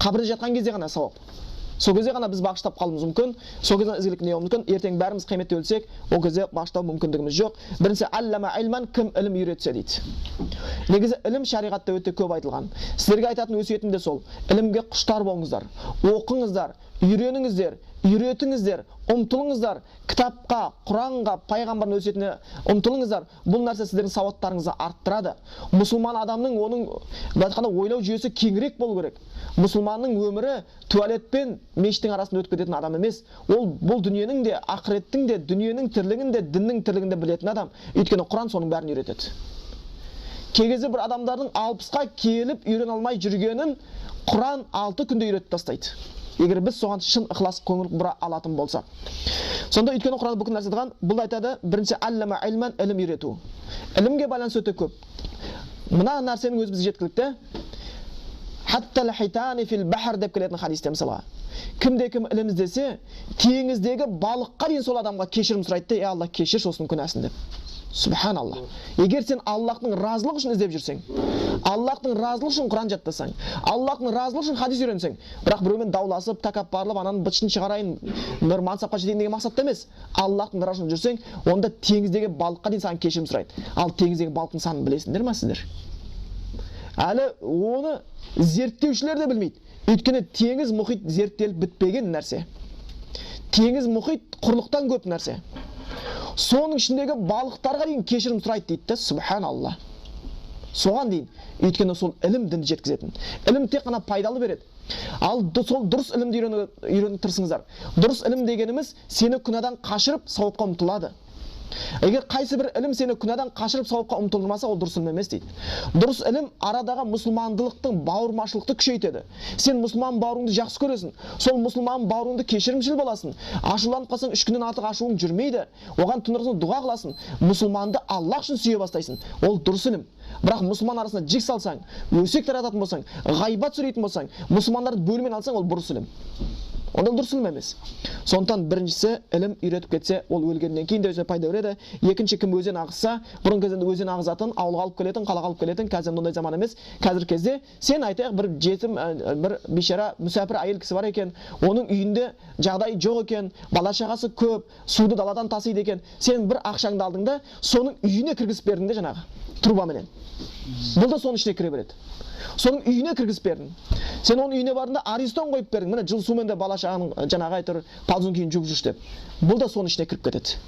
A: Қабірде жатқан кезде ғана сауап. Сол кезде ғана біз бағыштап қалуымыз мүмкін, сол кезде ізгілік не мүмкін. Ертең бәріміз қияметте өлсек, ол кезде бағыштау мүмкіндігіміз жоқ. Бірінші аллама ильман, кім ілім үйретсе дейді. Негізі ілім шариғатта өте көп айтылған. Сіздерге айтатын өсиетім де сол. Ілімге құштар болыңыздар, оқыңыздар, үйреніңіздер, үйретіңіздер, ұмтылыңыздар, кітапқа, Құранға, пайғамбардың өсиетіне ұмтылыңыздар. Бұл нәрсе сіздердің сауаттарыңызды арттырады. Мұсылман адамның оның айтқанда ойлау жүйесі кеңірек болу керек. Мұсылманның өмірі туалет пен мешіттің арасында өтіп кететін адам емес. Ол бұл дүниенің де, ақыреттің де, дүниенің тірлігін де, діннің тірлігін де білетін адам. Өйткені Құран соның бәрін үйретеді. Кей кезде бір адамдардың 60-қа келіп үйрене алмай жүргенін Құран 6 күнде үйретіп тастайды. Егер біз соған шын ықылас көңіл бұра алатын болсақ. Сонда өйткені Құран бүкіл нәрсе айтқан, бұл айтады, бірінші аллама ильман, ілім үйрету. Ілімге байланысты өте көп. Мына нәрсенің өзі бізге жеткілікті. Хаттал хитани фил бахр деп келетін хадисте мысалы. Кімде-кім ілім іздесе, теңіздегі балыққа дейін сол адамға кешірім сұрайды, ей Алла, кешір сосын күнәсін деп. Субханалла. Егер сен Аллахтың разылығы үшін іздеп жүрсең, Аллахтың разылығы үшін Құран жаттасаң, Аллахтың разылығы үшін хадис үйренсең, бірақ біреумен дауласып, тәкаппарлап, ананың бытшын шығарайын, бір мансапқа жетейін деген мақсатта емес, Аллахтың разылығы үшін жүрсең, онда теңіздегі балыққа дейін саған кешірім сұрайды. Ал теңіздегі балықтың санын білесіңдер ме сіздер? Әлі оны зерттеушілер де білмейді. Өйткені теңіз мұхит зерттеліп бітпеген нәрсе. Теңіз мұхит құрлықтан көп нәрсе. Соның ішіндегі балықтарға дейін кешірім сұрайды дейді да, субханалла. Соған дейін, өйткені сол ілім дінді жеткізетін. Ілім тек қана пайдалы береді. Ал сол дұрыс ілімді үйреніп тұрсыңыздар. Дұрыс ілім дегеніміз сені күнәдан қашырып сауапқа ұмтылады. Егер қайсы бір ілім сені күнәдан қашырып сауапқа ұмтылдырмаса, ол дұрыс ілім емес дейді. Дұрыс ілім арадағы мұсылмандылықтың бауырмашылықты күшейтеді. Сен мұсылман бауырыңды жақсы көресің. Сол мұсылман бауырыңды кешірімшіл боласың. Ашуланып қалсаң 3 күннен артық ашуың жүрмейді. Оған түнірсің дұға қыласың. Мұсылманды Аллах үшін сүйе бастайсың. Ол дұрыс ілім. Бірақ мұсылман арасында жік салсаң, өсек тарататын болсаң, ғайбат сөйлейтін болсаң, мұсылмандарды бөлмен алсаң, ол бұрыс ілім. Онда дұрыс ілім емес. Сондықтан біріншісі ілім үйретіп кетсе, ол өлгеннен кейін де өзіне пайда береді. Екінші, кім өзен ағызса, бұрын кезінде өзен ағызатын, ауылға алып келетін, қалаға алып келетін, қазір ондай заман емес. Қазір кезде сен айтайық, бір жетім, бір бейшара мүсәпір әйел кісі бар екен, оның үйінде жағдай жоқ екен, бала шағасы көп, суды даладан тасиды екен. Сен бір ақшаңды алдың да, соның үйіне кіргізіп бердің де жаңағы трубаменен. Бұл да соның ішіне кіре береді. Соның үйіне кіргізіп бердің. Сен оның үйіне бардыңда аристон қойып бердің. Міне жыл сумен де бала шағаның жаңағы айтыр, палзун күйін жуып жүрші деп. Бұл да соның ішіне кіріп кетеді.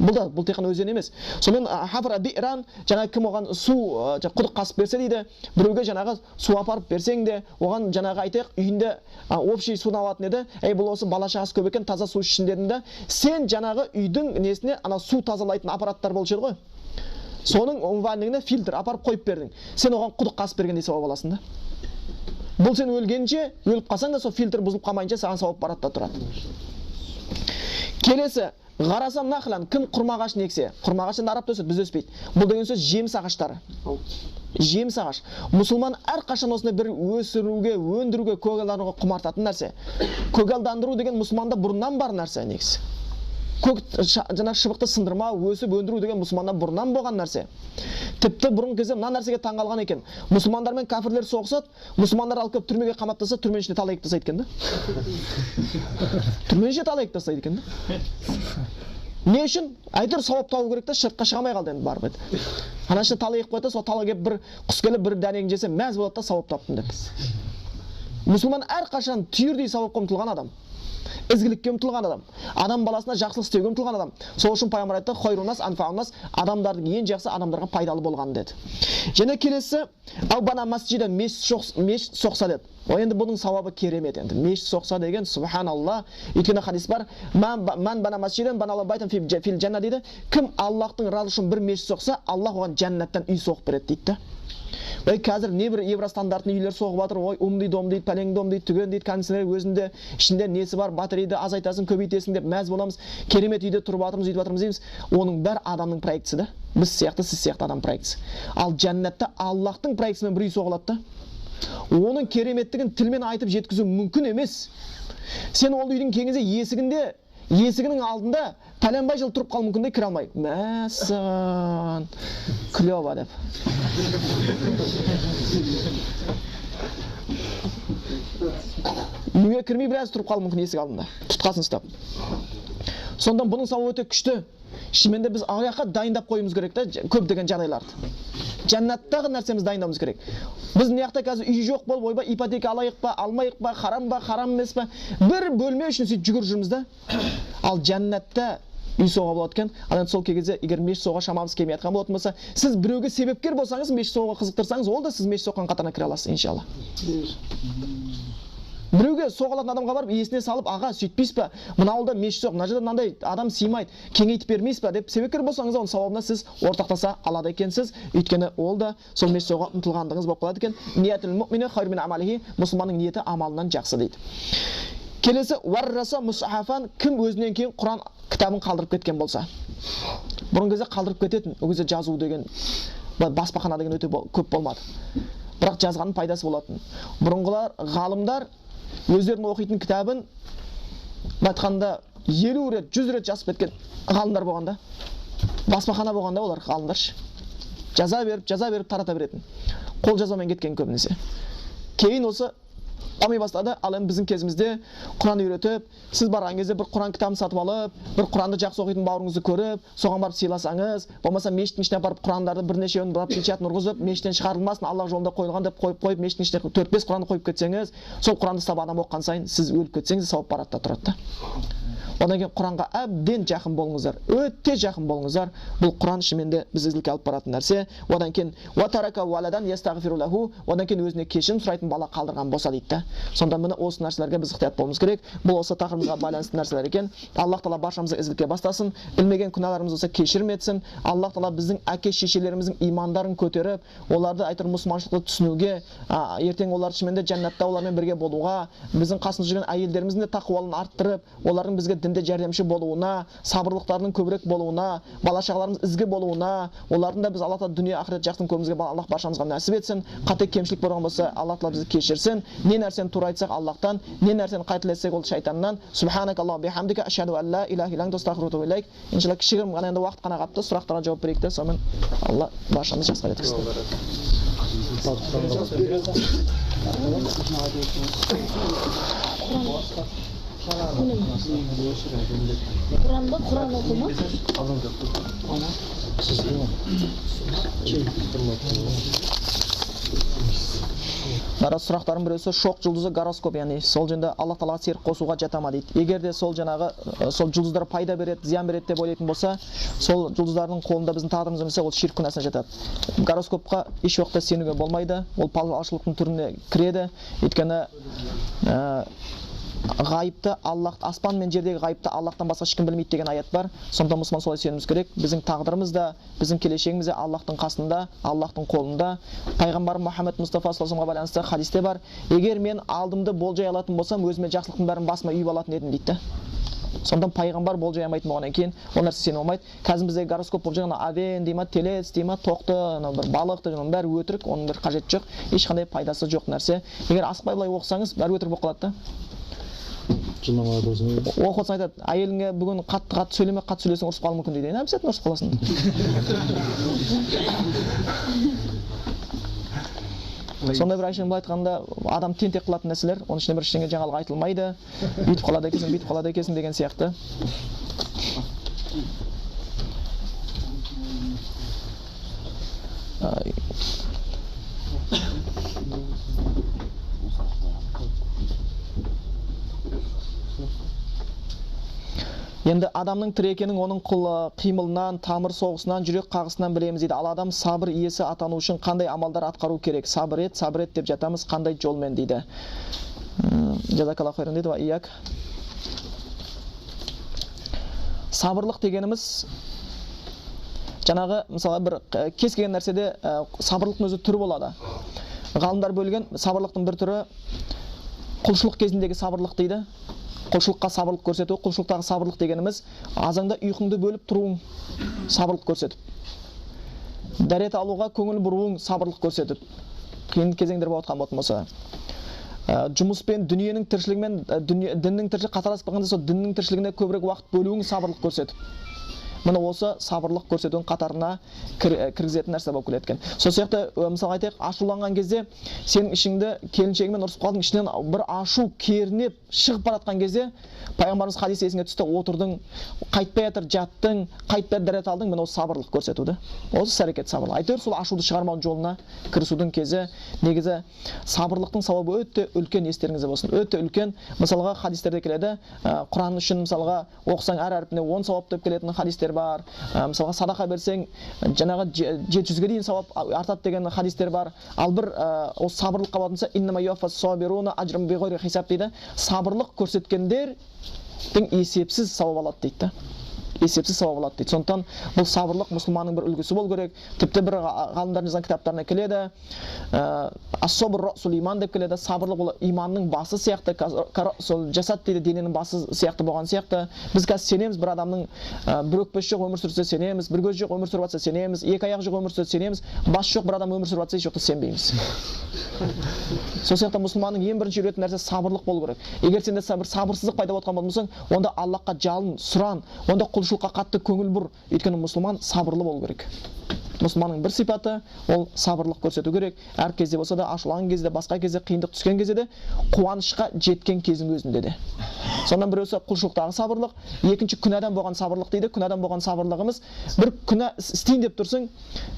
A: Бұл тек қана өзен емес. Сонымен хафра би'ран, жаңағы кім оған су құдық қасып берсе дейді, біреуге жаңағы су апарып берсең де, оған жаңағы айтайық үйінде общий суын алатын еді. Ей, бұл осы бала шағасы көп екен, таза су ішсін дедім да, сен жаңағы үйдің несіне ана су тазалайтын аппараттар болушы еді ғой. Соның умвальнигіне фильтр апарып қойып бердің. Сен оған құдық қасып бергендей сауап аласың да. Бұл сен өлгенше, өліп қалсаң да сол фильтр бұзылып қалмайынша саған сауап барады да тұрады. Келесі, ғарасам нахлан, кім құрмағашын ексе. Құрмағаш енді арабта өседі, біз өспейді. Бұл деген сөз жеміс ағаштары. Жеміс ағаш. Мұсылман әрқашан осындай бір өсіруге, өндіруге, көгалдандыруға құмартатын нәрсе. Көгалдандыру деген мұсылманда бұрыннан бар нәрсе негізі. Жаңағы шыбықты сындырмау, өсіп өндіру деген мұсылманнан бұрыннан болған нәрсе. Тіпті бұрын кезде мына нәрсеге таңғалған екен. Мұсылмандар мен кәфірлер соғысады, мұсылмандар алып келіп түрмеге қамап тастаса, түрменің ішіне талайып тастайды екен да. Түрменің ішіне талайып тастайды екен да. Не үшін? Әйтеуір сауап табу керек та, шыртқа шыға алмай қалды енді барып еді. Ана ішіне талайып қойды, сол тала келіп бір құс келіп бір дәнегін жесе, мәз болады да, сауап таптым деп. Мұсылман әрқашан түйірдей сауапқа ұмтылған адам. Ізгілікке ұмтылған адам, адам баласына жақсылық істеуге ұмтылған адам. Сол үшін пайғамбар айтты, хойрунас анфаунас, адамдардың ең жақсы адамдарға пайдалы болған деді. Және келесі, аубана масжида, мешіт соқса деді. Енді бұның сауабы керемет енді. Мешіт соқса деген, субханалла, өйткені хадис бар, ман бана масжидан баналла байтан фил жанна дейді. Кім Аллахтың разылығы үшін бір мешіт соқса, Аллах оған жәннаттан үй соғып береді дейді. Ой, қазір небір евростандартный үйлер соғып жатыр. Ой, дейді, пәлең дейді, түген дейді, кондиционер өзінде ішінде несі бар, батарейді азайтасың, көбейтесің деп мәз боламыз. Керемет үйде тұрып жатырмыз, үйде жатырмыз дейміз. Оның бәрі адамның проектісі да. Біз сияқты, сіз сияқты адам проектісі. Ал жәннатта Аллахтың проектісімен бір үй соғылады да. оның кереметтігін тілмен айтып жеткізу мүмкін емес. Сен ол үйдің кеңізе есігінің алдында пәленбай жыл тұрып қал мүмкін де кіре алмай. Мәссаған, клево деп. Үйге кірмей біраз тұрып қал мүмкін есік алдында, тұтқасын ұстап. Сонда бұның сауабы өте күшті. Шынымен де біз аяққа дайындап қоюымыз керек та көптеген жағдайларды. Жәннаттағы нәрсеміз дайындауымыз керек. Біз мына қазір үй жоқ болып ойбай ипотека алайық па, алмайық па, харам емес па, бір бөлме үшін сөйтіп жүгіріп жүрміз да. Ал жәннатта үй соға болады екен. Ал сол кезде егер мешіт соға шамамыз келмей жатқан болатын болса, сіз біреуге себепкер болсаңыз, мешіт соға қызықтырсаңыз, ол да сіз мешіт соққан қатарына кіре аласыз иншалла. Біреуге соғылатын адамға барып есіне салып, аға сөйтпейсіз ба? Мына ауылда мешіт жоқ, мына жерде мынандай адам сыймайды, кеңейтіп бермейсіз ба деп себепкер болсаңыз, оның сауабына сіз ортақтаса алады екенсіз. Өйткені ол да сол мешіт соға ұмтылғандығыңыз болып қалады екен. Ниятул муъмини хайру мин амалихи, мұсылманның ниеті амалынан жақсы дейді. Келесі варраса мусхафан, кім өзінен кейін Құран кітабын қалдырып кеткен болса. Бұрын кезде қалдырып кететін, ол кезде жазу деген баспахана деген өте көп болмады. Бірақ жазғанның пайдасы болатын. Бұрынғылар ғалымдар өздерінің оқитын кітабын айтқанда 50 рет, 100 рет жазып кеткен ғалымдар болғанда, баспахана болғанда олар ғалымдар жаза беріп тарата беретін. Қол жазамен кеткен көбінесе. Кейін осы дамай бастады. Ал енді біздің кезімізде Құран үйретіп, сіз барған кезде бір Құран кітабын сатып алып, бір Құранды жақсы оқитын бауырыңызды көріп, соған барып сыйласаңыз, болмаса мешіттің ішіне барып Құрандарды бірнешеуін барып печатын ұрғызып, мешіттен шығарылмасын, Аллах жолында қойылған деп қойып, мешіттің ішіне 4-5 Құранды қойып кетсеңіз, сол Құранды ұстап адам оқыған сайын сіз өліп кетсеңіз сауап барады да тұрады. Одан кейін Құранға әбден жақын болыңыздар, өте жақын болыңыздар. Бұл Құран шынымен де бізді алып баратын нәрсе. Одан кейін ватарака валадан ястагфиру лаху, одан кейін өзіне кешірім сұрайтын бала қалдырған болса дейді. Сонда міне осы нәрселерге біз ықтият болуымыз керек. Бұл осы тақырыбымызға байланысты нәрселер екен. Аллах Тағала баршамызды ізгілікке бастасын, білмеген күнәларымыз болса кешірім етсін. Аллах Тағала біздің әке-шешелеріміздің имандарын көтеріп, оларды айтыр мұсылманшылықты түсінуге, ертең олар шынымен де жәннатта олармен бірге болуға, біздің қасымызда жүрген әйелдеріміздің де тақуалығын арттырып, олардың бізге дінде жәрдемші болуына, сабырлықтарының көбірек болуына, бала-шағаларымыз ізгі болуына, олардың да біз Аллах Тағала дүние ақырет жақсын көруімізге Аллах баршамызға нәсіп етсін. Қате кемшілік болған болса, Аллах Тағала бізді кешірсін. Не нәрсені тура айтсақ Аллахтан, не нәрсені қайталасақ ол шайтаннан. Субханакаллаху бихамдика ашхаду ан ла илаха илля анта астағфирука ва илейк. Иншалла кішігірім ғана енді уақыт қана қалыпты, сұрақтарға жауап берейік те, сонымен Алла баршамызды жақсыға жеткізсін.
B: Kur'an'da Kur'an okumak.
A: Сұрақтардың біреусі шоқ жұлдызы гороскоп, яғни сол жөнде Аллах Тағала серік қосуға жата ма дейді. Егер де сол жұлдыздар пайда береді, зиян береді деп ойлайтын болса, сол жұлдыздардың қолында біздің тағдырымыз емесе, ол ширк күнәсіне жатады. Гороскопқа еш уақытта сенуге болмайды. Ол палашылықтың түріне кіреді. Өйткені ғайыпты Аллах, аспан мен жердегі ғайыпты Аллахтан басқа ешкім білмейді деген аят бар. Сондықтан мұсылман солай сенуіміз керек. Біздің тағдырымыз да, біздің келешегіміз де Аллахтың қасында, Аллахтың қолында. Пайғамбар Мұхаммед Мұстафа саллаллаху алейхи ва саллямға байланысты хадисте бар: егер мен алдымды болжай алатын болсам, өзіме жақсылықтың бәрін басыма үйіп алатын едім дейді. Сонда пайғамбар болжай алмайтын болғаннан кейін ол нәрсе сене алмайды. Қазір бізде гороскоп болып жүрген авен дей ма, телец дей ма, тоқты, бір балық деген бәрі өтірік, оның бір қажеті жоқ, ешқандай пайдасы жоқ нәрсе. Егер асықпай былай оқысаңыз, бәрі өтірік болып қалады да. Оқып айтады, әйеліңе бүгін қатты сөйлеме, қатты сөйлесең ұрысып қалуы мүмкін дейді. Әбсетін ұрысып қаласың. Сондай бір Айшаның былай айтқанда, адам тентек қылатын нәрселер, оның ішінде бір ештеңе жаңалық айтылмайды, бүйтіп қалады екенсің, бүйтіп қалады екенсің деген сияқты. Енді адамның тірі екенін оның қимылынан, тамыр соғысынан, жүрек қағысынан білеміз дейді. Ал адам сабыр иесі атану үшін қандай амалдар атқару керек? Сабыр ет деп жатамыз, қандай жолмен дейді. Жазакаллаху хайран дейді. Ва ияк. Сабырлық дегеніміз жаңағы мысалы бір кез келген нәрседе сабырлықтың өзі түрі болады. Ғалымдар бөлген сабырлықтың бір түрі құлшылық кезіндегі сабырлық дейді. Құлшылыққа сабырлық көрсету. Құлшылықтағы сабырлық дегеніміз азаңда ұйқыңды бөліп тұруың сабырлық көрсетіп, дәрет алуға көңіл бұруың сабырлық көрсетіп, қиын кезеңдер болып жатқан болатын болса, жұмыспен дүниенің тіршілігімен діннің тіршілігі қатарласып қалғанда сол діннің тіршілігіне көбірек уақыт бөлуің сабырлық көрсетіп, міне осы сабырлық көрсетудің қатарына кіргізетін нәрсе болып келеді екен. Сол сияқты мысалы айтайық, ашуланған кезде сенің ішіңді келіншегімен ұрысып қалдың, ішінен бір ашу кернеп шығып бара жатқан кезде пайғамбарымыз хадис есіңе түсті, отырдың, қайтпай жатыр, жаттың, қайтпай дәрет алдың, міне осы сабырлық көрсетуді. Осы іс-әрекет сабырлық. Әйтеуір сол ашуды шығармау жолына кірісудің кезі, негізі сабырлықтың сауабы өте үлкен, естеріңізде болсын. Өте үлкен. Мысалға хадистерде келеді, Құран үшін мысалға оқысаң әр әрпіне 10 сауап деп келетін хадистер бар. Мысалға садақа берсең жаңағы 700-ге дейін сауап артады деген хадистер бар. Ал бір осы сабырлыққа болатынса иннама юаффас сабируна ажрун биғайри хисаб дейді. Сабырлық көрсеткендер есепсіз сауап алады дейді. Есепсіз сауап алады дейді. Сондықтан бұл сабырлық мұсылманның бір үлгісі болу керек. Тіпті бір ғалымдардың жазған кітаптарына келеді, ас-сабр расул иман деп келеді. Сабырлық ол иманның басы сияқты, сол жасат дейді, дененің басы сияқты болған сияқты. Біз қазір сенеміз, бір адамның бір өкпесі жоқ өмір сүрсе сенеміз, бір көзі жоқ өмір сүріп жатса сенеміз, екі аяғы жоқ өмір сүрсе сенеміз, басы жоқ бір адам өмір сүріп жатса еш жоқта сенбейміз. Сол сияқты мұсылманның ең бірінші үйрететін нәрсе сабырлық болу керек. Егер сенде бір сабырсыздық пайда болған болсаң, онда Аллахқа жалын, сұран, онда құлшылыққа қатты көңіл бұр. Өйткені мұсылман сабырлы болу керек. Мұсылманның бір сипаты ол сабырлық көрсету керек. Әр кезде болса да, ашуланған кезде, басқа кезде, қиындық түскен кезде де, қуанышқа жеткен кездің өзінде де. Сондан біреусі құлшылықтағы сабырлық, екінші күнәдан болған сабырлық дейді. Күнәдан болған сабырлығымыз, бір күнә істейін деп тұрсың,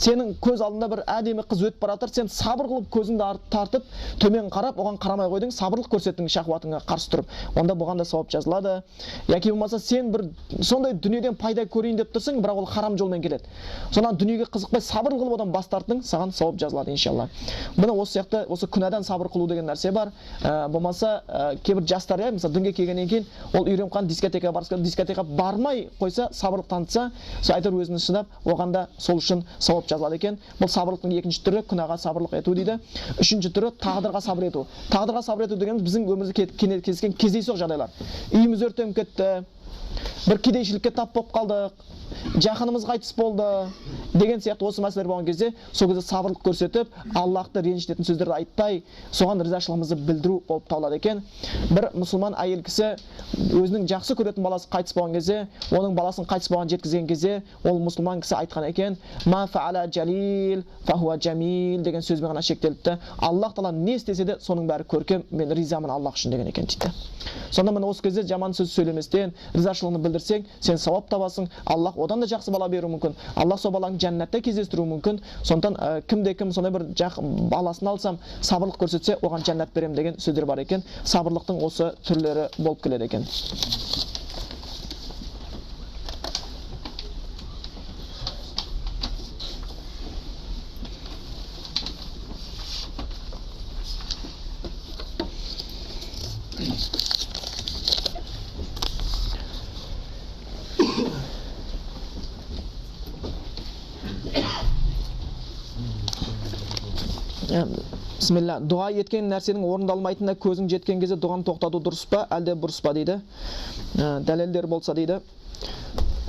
A: сенің көз алдында бір әдемі қыз өтіп бара жатыр, сен сабыр қылып көзіңді тартып, төмен қарап, оған қарамай қойдың, сабырлық көрсеттің шахуатыңа қарсы тұрып. Онда бұған да сауап жазылады. Яки болмаса сен бір сондай дүниеден пайда көрейін деп тұрсың, бірақ ол харам жолмен келеді. Сонан дүниеге қызықпай сабыр қылып одан бас тарттың, саған сауап жазылады иншалла. Міне осы сияқты осы күнәдан сабыр қылу деген нәрсе бар. Болмаса кейбір жастар, мысалы дінге келгеннен кейін ол үйреніп қалған дискотекаға барса, дискотекаға бармай қойса, сабырлық танытса, сол айтар өзін шыдап, оған да сол үшін сауап жазылады екен. Бұл сабырлықтың екінші түрі күнәға сабырлық ету дейді. Үшінші түрі тағдырға сабыр ету. Тағдырға сабыр ету дегеніміз біздің өмірімізде кездескен кездейсоқ жағдайлар. Үйіміз өртеніп кетті, бір кедейшілікке тап болып қалдық, жақынымыз қайтыс болды деген сияқты осы мәселелер болған кезде, сол кезде сабырлық көрсетіп, Аллахты ренжітетін сөздерді айтпай, соған ризашылығымызды білдіру болып табылады екен. Бір мұсылман әйел кісі өзінің жақсы көретін баласы қайтыс болған кезде, оның баласын қайтыс болған жеткізген кезде, ол мұсылман кісі айтқан екен, ма фаала жалил фахуа жамил деген сөзбен ғана шектеліпті. Аллах Тағала не істесе де соның бәрі көркем, мен ризамын Аллах үшін деген екен дейді. Сонда міне осы кезде жаман сөз сөйлеместен, ризашылығын білдірсең, сен сауап табасың. Аллах одан да жақсы бала беруі мүмкін. Аллах сол баланы жәннатта кездестіруі мүмкін. Сондықтан кімде-кім сондай бір баласын алсам, сабырлық көрсетсе, оған жәннат беремін деген сөздер бар екен. Сабырлықтың осы түрлері болып келеді екен. Бисмилла, дұға еткен нәрсенің орындалмайтынына көзің жеткен кезде дұғаны тоқтату дұрыс па, әлде бұрыс па дейді. Дәлелдер болса дейді.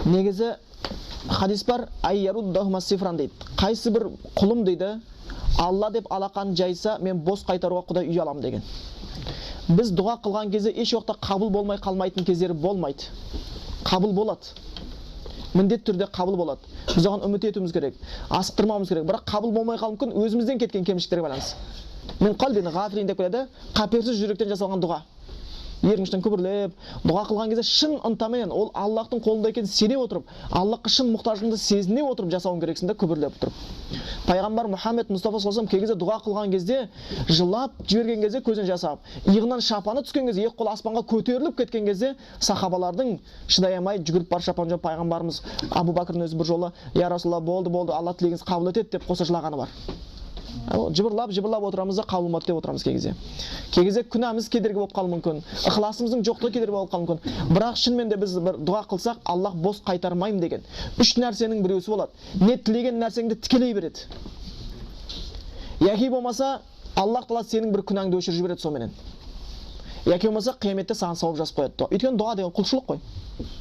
A: Негізі хадис бар, айяруддахума сифран дейді. Қайсы бір құлым дейді, Алла деп алақан жайса, мен бос қайтаруға Құдай үй аламын деген. Біз дұға қылған кезде еш уақытта қабыл болмай қалмайтын кездері болмайды. Қабыл болады. Міндет түрде қабыл болады. Біз оған үміт етуіміз керек, асықтырмауымыз керек. Бірақ қабыл болмай қалуы мүмкін өзімізден кеткен кемшіліктерге байланысты. Мен қалбин ғафилин деп келеді, қаперсіз жүректен жасалған дұға. Еріңіштен күбірлеп, дұға қылған кезде шын ынтамен, ол Аллахтың қолында екенін сене отырып, Аллахқа шын мұқтажыңды сезіне отырып жасауың керексің де, күбірлеп отырып. Пайғамбар Мұхаммед Мұстафа саллаллаху алейхи вассалам кей кезде дұға қылған кезде, жылап жіберген кезде көзінен жасап, иығынан шапаны түскен кезде, екі қол аспанға көтеріліп кеткен кезде, сахабалардың шыдай алмай жүгіріп бар шапан жоқ пайғамбарымыз Абу Бәкірдің өзі бір жолы, я Расулалла, болды, Алла тілегіңізді қабыл етеді деп қоса жылағаны бар. Жыбырлап отырамыз да қабыл болмады деп отырамыз кей кезде. Кей кезде күнәміз кедергі болып қалуы мүмкін, ықыласымыздың жоқтығы кедергі болып қалуы мүмкін. Бірақ шынымен де біз бір дұға қылсақ, Аллах бос қайтармаймын деген үш нәрсенің біреусі болады. Не тілеген нәрсеңді тікелей береді. Яки болмаса, Аллах Тағала сенің бір күнәңді өшіріп жібереді соменен. Яки болмаса, қияметте саған сауап жазып қояды. Өйткені дұға деген құлшылық қой.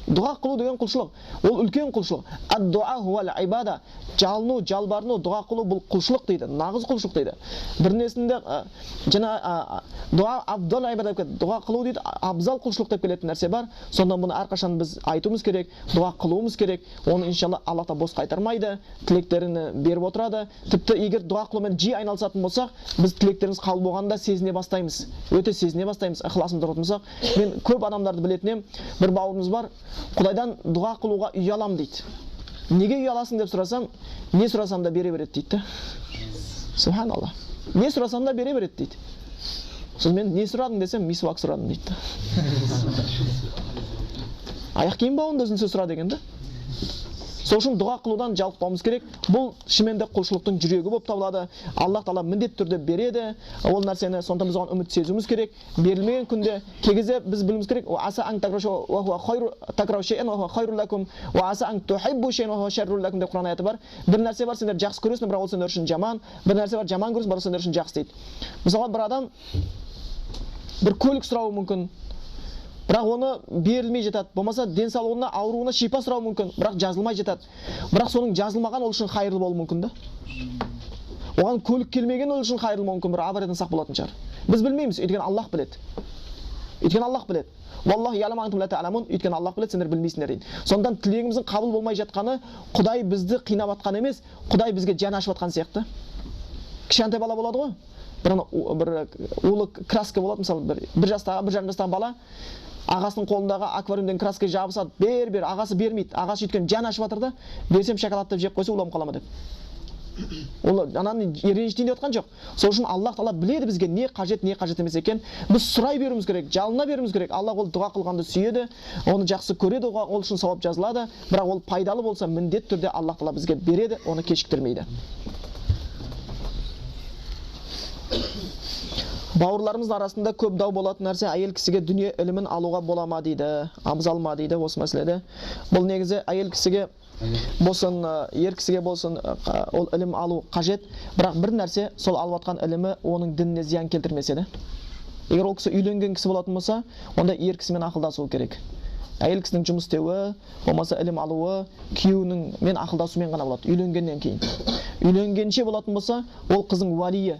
A: Дуа кылуу деген кулчулук. Ол үлкен кулчулук. Ад-дуа хувал ибада. Жалыну, жалбарыну, дуа кылуу бул кулчулук дейді. Нагыз кулчулук дейді. Бир нерсинде жана дуа абдал ибада деп келет. Дуа кылуу дейді, абзал кулчулук деп келетін нәрсе бар. Сондан буну ар кашан биз айтуубуз керек, дуа кылуубуз керек. Оны иншалла Аллах та бос кайтармайды, тилектерин берип отурады. Типти эгер дуа кылуу менен жи айналысатын болсак, биз тилектерибиз кабыл болганда сезине баштайбыз. Өтө сезине баштайбыз, ихласым туруп отурсак. Мен көп адамдарды билетин эм. Бир бауырыбыз бар, Кудайдан дуа кылууга уялам дейт. Неге уяласың деп сурасам, не сурасам да бере берет дейт да. Субханаллах. Не сурасам да бере берет дейт. Соң мен не сурадың десем, мисвак сурадым дейт да. Аяк кийим бауында өзүнсө сура деген да. Сол үшін дуа кылуудан жалыкпаубуз керек. Бул шынымен кулчулуктун жүрөгү болуп табылады. Аллах Таала міндетті түрдө береді. Ол нәрсени сонда биз үмүт сезүүбүз керек. Берилмеген күндө кегизе биз билүүбүз керек. Аса аң такрашу ва хува хайру такрау шейъан ва хува хайру лакум ва аса аң тухиббу шейъан ва хува шарру лакум деп Куран аяты бар. Бир нерсе бар, сендер жакшы көрөсүң, бирок ол сендер үчүн жаман. Бир нерсе бар, жаман көрөсүң, бирок сендер үчүн жакшы дейт. Мисалга бир адам бир көлүк сурауы мүмкүн. Бірақ оны берілмей жатат. Болмаса ден соолугуна, ауруына шипа сурау мүмкін, бірақ жазылмай жатат. Бірақ соның жазылмаған ол үшін хайырлы болуы мүмкін да. Оған көлік келмеген ол үшін хайырлы мүмкін, бір авариядан сақ болатын шығар. Біз білмейміз, өйткені Аллах біледі. Өйткені Аллах біледі. Валлахи ялам антум ла та'ламун, өйткені Аллах біледі, сендер білмейсіңдер дейді. Сондан тілегіміздің қабыл болмай жатқаны Құдай бізді қинап атқан емес, Құдай бізге жан ашып атқан сияқты. Кішкентай бала болады ғой. Бір улы краска болады, мысалы бір жастағы, бір жарым жастағы бала ағасының қолындағы аквариумден краска жабысады, бер, ағасы бермейді. Ағасы өйткені жан ашып жатыр да, берсем шоколадты жеп қойса уланып қалама деп. Ол ананы ренжітейін деп жатқан жоқ. Сол үшін Аллах Таала біледі бізге не қажет емес екен. Біз сұрай беруіміз керек, жалына беруіміз керек. Аллах ол дұға қылғанды сүйеді, оны жақсы көреді, ол үшін сауап жазылады. Бірақ ол пайдалы болса, міндетті түрде Аллах Таала бізге береді, оны кешіктірмейді. Бауырларымыздың арасында көп дау болатын нәрсе әйел кісіге дүние ілімін алуға бола ма дейді, абзал ма дейді осы мәселеде. Бұл негізі әйел кісіге болсын, ер кісіге болсын, ол ілім алу қажет, бірақ бір нәрсе, сол алып атқан ілімі оның дініне зиян келтірмесе де. Егер ол кісі үйленген кісі болатын болса, онда ер кісімен ақылдасу керек. Әйел кісінің жұмыс істеуі, болмаса ілім алуы, күйеуінің мен ақылдасумен ғана болады, үйленгеннен кейін. Үйленгенше болатын болса, ол қыздың уалиі.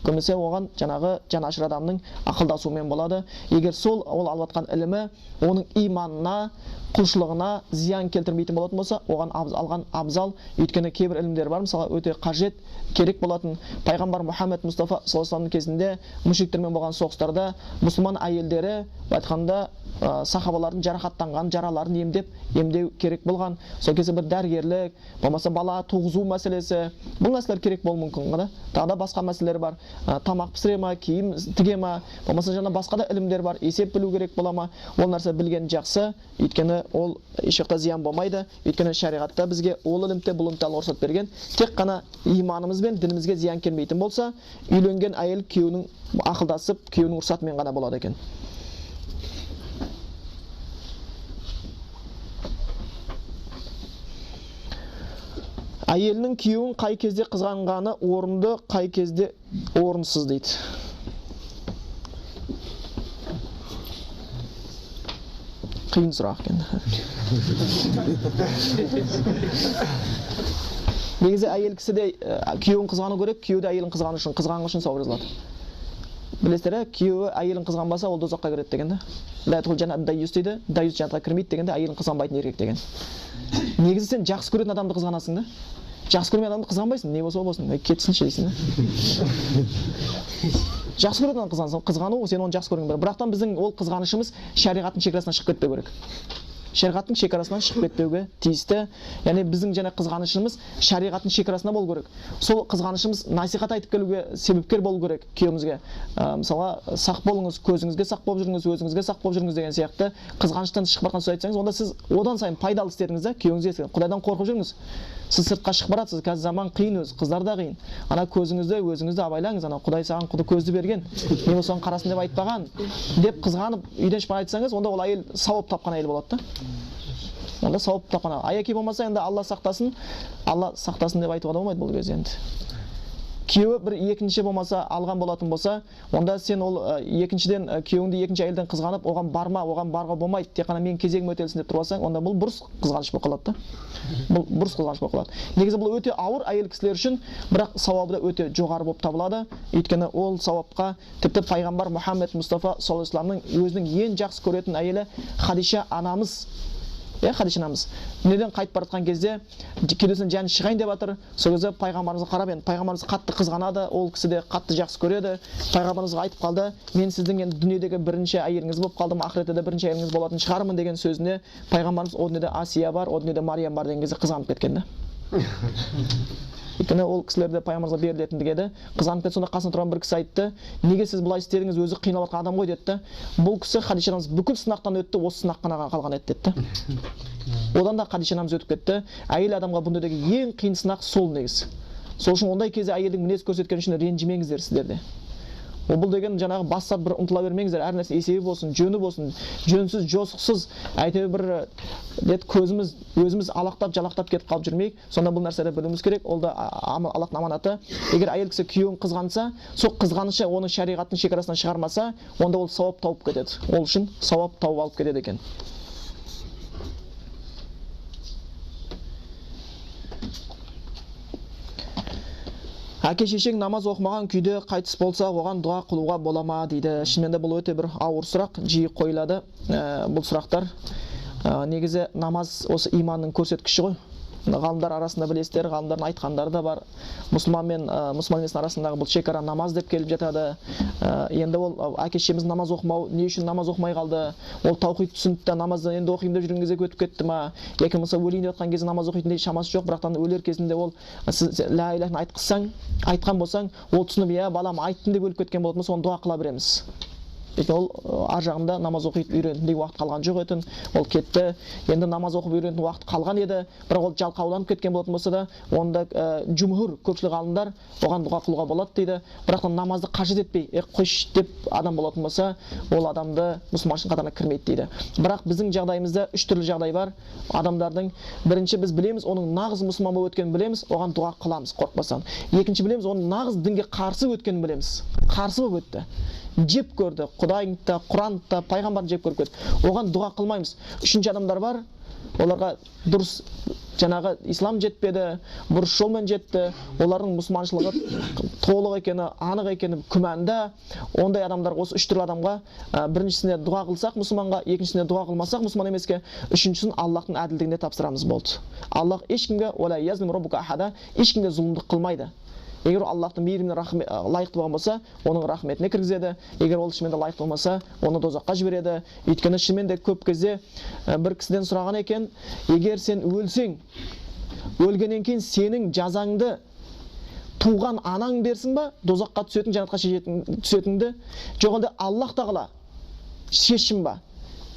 A: Көмесе оған жаңағы жанашыр адамның ақылдасуымен болады. Егер сол ол алып атқан ілімі оның иманына, құлшылығына зиян келтірмейтін болатын болса, оған алған абзал. Өйткені кейбір ілімдер бар, мысалы өте қажет, керек болатын. Пайғамбар Мұхаммед Мұстафа саллаллаху алейхи кезінде мүшриктермен болған соғыстарда мұсылман әйелдері айтқанда сахабалардың жарақаттанған жараларын емдеу керек болған. Сол кезде бір дәрігерлік, болмаса бала туғызу мәселесі, бұл нәрселер керек болуы мүмкін ғана. Тағы да басқа мәселелер бар. Тамақ пісіре ма, киім тіге ма, болмаса жаңа басқа да ілімдер бар. Есеп білу керек бола ма? Ол нәрсе білген жақсы, өйткені ол ешқашан зиян болмайды. Өйткені шариғатта бізге ол ілімде бұл ілімді рұқсат берген. Тек қана иманымыз бен дінімізге зиян келмейтін болса, үйленген әйел күйеуінің ақылдасып, күйеуінің рұқсатымен ғана болады екен. Әйелінің күйеуін қай кезде қызғанғаны орынды, қай кезде орынсыз дейді. Қиын сұрақ екен. Негізі әйел кісі де күйеуін қызғану керек, күйеу де әйелін қызғанғаны үшін сауап жазылады. Білесіздер, күйеуі әйелін қызғанбаса, ол дозаққа кіреді деген да. Ләйтхул жанат дайюс дейді, дайюс жанатқа кірмейді дегенде әйелін қызғанбайтын еркек деген. Негізі сен жақсы көретін адамды қызғанасың да. Жақсы көрмеген адамды қызғанбайсың, не болса болсын, кетсінші дейсің да. Жақсы көретін адамды қызғану, сен оны жақсы көрген. Бірақтан біздің ол қызғанышымыз шариғаттың шекарасынан шығып кетпеу керек. Шариғаттың шекарасынан шығып кетпеуге тиісті. Яғни біздің жаңа қызғанышымыз шариғаттың шекарасында болу керек. Сол қызғанышымыз насихат айтып келуге себепкер болу керек күйеуімізге. Мысалға, сақ болыңыз, көзіңізге сақ болып жүріңіз, өзіңізге сақ болып жүріңіз деген сияқты қызғаныштан шығып барған сөз айтсаңыз, онда сіз одан сайын пайдалы істедіңіз да, күйеуіңізге. Құдайдан қорқып жүріңіз. Сіз сыртқа шығып барасыз, қазір заман қиын, өз қыздар да қиын. Ана көзіңізді, өзіңізді абайлаңыз, ана Құдай саған көзді берген, не болса соны қарасын деп айтпаған, деп қызғанып үйден шығып айтсаңыз, онда ол әйел сауап тапқан әйел болады да. Онда сауап тапқан. Аяки болмаса енді Алла сақтасын деп айтуға да болмайды бұл кезде енді. күйеуі бір екінші болмаса алған болатын болса, онда сен ол екіншіден күйеуіңді екінші әйелден қызғанып, оған барма, оған баруға болмайды, тек қана мен кезегім өтелсін деп тұрып алсаң, онда бұл бұрыс қызғаныш болып қалады да. Бұл бұрыс қызғаныш болып қалады. Негізі бұл өте ауыр әйел кісілер үшін, бірақ сауабы да өте жоғары болып табылады. Өйткені ол сауапқа тіпті пайғамбар Мұхаммед Мұстафа саллаллаху алейхи вассаламның өзінің ең жақсы көретін әйелі Хадиша анамыз, Хадиша анамыз дүниеден қайтып бара жатқан кезде кеудесінен жаны шығайын деп жатыр. Сол кезде пайғамбарымызға қарап, енді пайғамбарымыз қатты қызғанады, ол кісі де қатты жақсы көреді. Пайғамбарымызға айтып қалды: "Мен сіздің енді дүниедегі бірінші әйеліңіз болып қалдым, ақыретте де бірінші әйеліңіз болатын шығармын" деген сөзіне пайғамбарымыз о дүниеде Асия бар, о дүниеде Мариям бар деген кезде қызғанып кеткен да. Өйткені ол кісілерде пайғамбарымызға берілетіндігі еді. Қызғанып кетті. Сонда қасында тұрған бір кісі айтты: "Неге сіз бұлай істедіңіз? Өзі қиналып жатқан адам ғой" деді. Бұл кісі Хадиша анамыз бүкіл сынақтан өтті, осы сынақ қана қалған еді деді. Одан да Хадиша анамыз өтіп кетті. Әйел адамға бұл дүниедегі ең қиын сынақ сол негізі. Сол үшін ондай кезде әйелдің мінез көрсеткен үшін ренжімеңіздер сіздер де. Ол бұл деген жаңағы бастап бір ұмтыла бермеңіздер, әр нәрсе есебі болсын, жөні болсын, жөнсіз, жосықсыз, әйтеуір бір көзіміз өзіміз алақтап, жалақтап кетіп қалып жүрмейік. Сонда бұл нәрсені білуіміз керек. Ол да Аллахтың аманаты. Егер әйел кісі күйеуін қызғанса, сол қызғанышы оның шариғаттың шекарасынан шығармаса, онда ол сауап тауып кетеді. Ол үшін сауап тауып алып кетеді екен. Әке шешең намаз оқымаған күйде қайтыс болса, оған дұға қылуға бола ма дейді. Шынымен де бұл өте бір ауыр сұрақ, жиі қойылады бұл сұрақтар. Негізі намаз осы иманның көрсеткіші ғой. Ғалымдар арасында білесіздер, ғалымдардың айтқандары да бар. Мұсылман мен мұсылман емес арасындағы бұл шекара намаз деп келіп жатады. Енді ол әке шешеміз намаз оқымау, не үшін намаз оқымай қалды? Ол таухид түсінді, намазды енді оқимын деп жүрген кезде өтіп кетті ма? Яки болмаса өлейін деп жатқан кезде намаз оқитындай шамасы жоқ, бірақтан өлер кезінде ол сіз ла илаханы айтқан болсаң, ол түсініп, "Иә, балам, айттым" деп өліп кеткен болатын болса, оны дұға қыла береміз. Ол ар жағында намаз оқып үйренетіндей уақыт қалған жоқ етін, ол кетті. Енді намаз оқып үйренетін уақыт қалған еді, бірақ ол жалқауланып кеткен болатын болса да, онда жумһур көпшілік ғалымдар оған дұға қылуға болады дейді. Бірақ намазды қажет етпей, қойшы деп адам болатын болса, ол адамды мұсылманшылық қатарына кірмейді дейді. Бірақ біздің жағдайымызда үш түрлі жағдай бар. Адамдардың бірінші біз білеміз, оның нағыз мұсылман болып өткенін білеміз, оған дұға қыламыз қорықпастан. Екінші білеміз, оның нағыз дінге қарсы өткенін білеміз. Қарсы болып өтті. Жеп көрді, Құдайын да, Құранды да, пайғамбарын жеп көріп кетті. Оған дұға қылмаймыз. Үшінші адамдар бар, оларға дұрыс жаңағы ислам жетпеді, бұрыс жолмен жетті, олардың мұсылманшылығы толық екені, анық екені күмәнда. Ондай адамдар, осы үш түрлі адамға біріншісіне дұға қылсақ мұсылманға, екіншісіне дұға қылмасақ мұсылман емеске, үшіншісін Аллахтың әділдігіне тапсырамыз болды. Аллах ешкімге ешкімге зұлымдық қылмайды. Егер Аллахтың мейіріміне лайықты болған болса, оның рахметіне кіргізеді. Егер ол шынымен де лайықты болмаса, оны дозаққа жібереді. Өйткені шынымен де көп кезде бір кісіден сұраған екен: егер сен өлсең, өлгеннен кейін сенің жазаңды туған анаң берсін ба, дозаққа түсетін, жәннатқа түсетінді, жоқ әлде Аллах тағала шешім ба?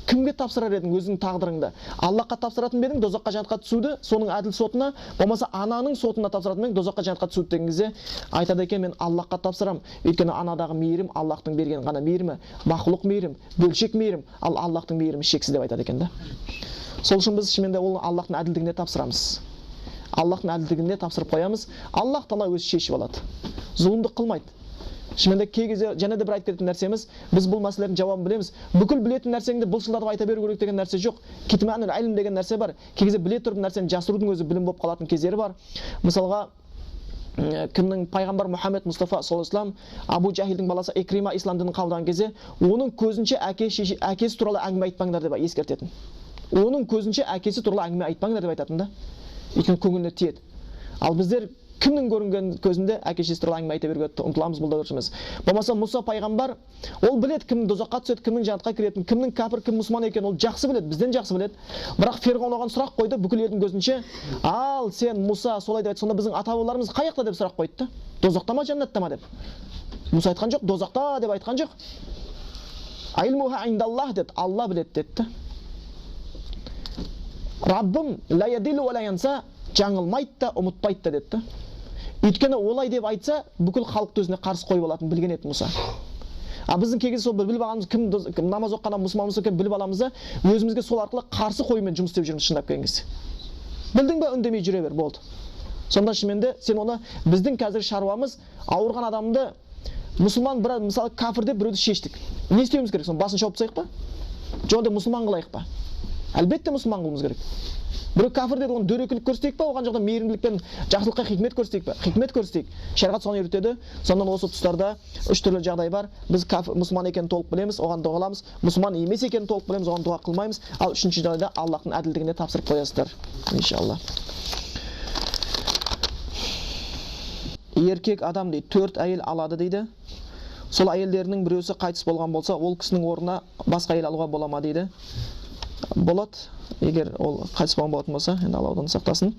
A: Кімге тапсырар едің өзіңнің тағдырыңды? Аллахқа тапсыратын ба едің дозаққа, жәннатқа түсуді, соның әділ сотына, болмаса ананың сотына тапсыратын ба едің дозаққа, жәннатқа түсуді деген кезде айтады екен: мен Аллахқа тапсырам. Өйткені анадағы мейірім Аллахтың берген ғана мейірімі, мақлұқ мейірім, бөлшек мейірім, ал Аллахтың мейірімі шексіз деп айтады екен да. Сол үшін біз шынымен де ол Аллахтың әділдігіне тапсырамыз. Аллахтың әділдігіне тапсырып қоямыз. Аллах тағала өзі шешіп алады. Зұлымдық қылмайды. Шынымен де кей кезде және де бір айтып кететін нәрсеміз, біз бұл мәселелердің жауабын білеміз. Бүкіл білетін нәрсеңді бұлшылдатып айта беру керек деген нәрсе жоқ. Китманул илм деген нәрсе бар. Кей кезде біле тұрып нәрсені жасырудың өзі білім болып қалатын кездері бар. Мысалға, кімнің пайғамбар Мұхаммед Мұстафа саллаллаху алейхи вассалам Абу Жахилдің баласы Икрима ислам дінін қабылдаған кезде, оның көзінше әкесі туралы әңгіме айтпаңдар деп ескертетін. Оның көзінше әкесі туралы әңгіме айтпаңдар деп айтатын да. Өйткені көңіліне тиеді. Ал біздер кімнің көрінген көзінде әке-шешесі туралы әңгіме айта беруге ұмтыламыз, бұл да дұрыс емес. Болмаса Мұса пайғамбар, ол біледі кім дозаққа түседі, кімнің жәннатқа кіретінін, кімнің кәпір, кім мұсылман екенін, ол жақсы біледі, бізден жақсы біледі. Бірақ Фирғауын оған сұрақ қойды, бүкіл елдің көзінше: ал сен Мұса солай деп айтты, сонда біздің ата-бабаларымыз қай жақта деп сұрақ қойды да? Дозақта ма, жәннатта ма деп. Мұса айтқан жоқ, дозақта деп айтқан жоқ. Айлмуха индаллах деді, Алла біледі деді. Раббым ла ядилу ва ла янса, жаңылмайды да, ұмытпайды да деді. Өйткені олай деп айтса, бүкіл халықты өзіне қарсы қойып алатын білген еді Мұса. Біздің кей кезде сол біліп алғанымыз, кім намаз оқығанда мұсылман болса екен біліп аламыз да, өзімізге сол арқылы қарсы қоюмен жұмыс істеп жүрміз шындап келген кезде. Білдің ба, үндемей жүре бер, болды. Сонда шынымен сен оны біздің қазір шаруамыз ауырған адамды мұсылман бір мысалы кафір деп біреуді шештік. Не істеуіміз керек? Соны басын шауып тастайық па? Жоқ, онда мұсылман қылайық па? Әлбетте мұсылман қылуымыз керек. Біреу кафір деді, оны дөрекілік көрсетейік па? Оған жағда мейірімділік пен жақсылыққа хикмет көрсетейік па? Хикмет көрсетейік. Шариғат соны үйретеді. Сондан осы тұстарда үш түрлі жағдай бар. Біз мұсылман екенін толық білеміз, оған дұға қыламыз. Мұсылман емес екенін толық білеміз, оған дұға қылмаймыз. Ал үшінші жағдайда Аллахтың әділдігіне тапсырып қоясыздар, иншалла. Еркек адам дейді, 4 әйел алады дейді. Сол әйелдерінің біреусі қайтыс болған болса, ол кісінің орнына басқа әйел алуға бола ма дейді. Болады, егер ол қайтыс болған болатын болса, енді Аллаһ сақтасын.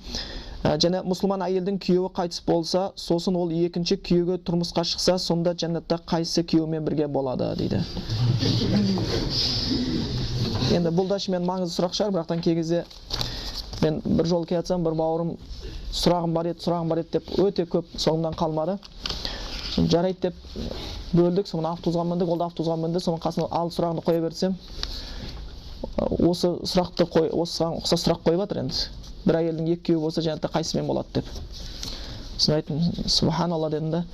A: Және мұсылман әйелдің күйеуі қайтыс болса, сосын ол екінші күйеуге тұрмысқа шықса, сонда жәннатта қайсы күйеуімен бірге болады дейді. Енді бұл да шынымен маңызды сұрақ шығар, бірақтан кей кезде мен бір жол келе жатсам, бір бауырым сұрағым бар еді деп өте көп соңымнан қалмады. Жарайды деп бөлдік, соны автобусқа міндік, ол да автобусқа мінді, соның қасына алып сұрағымды қоя берсем, осы осыған ұқсас сұрақ қойып жатыр енді. Бір әйелдің екі күйеуі болса, жәннатта қайсымен болады деп. Сосын айттым, субханалла дедім да,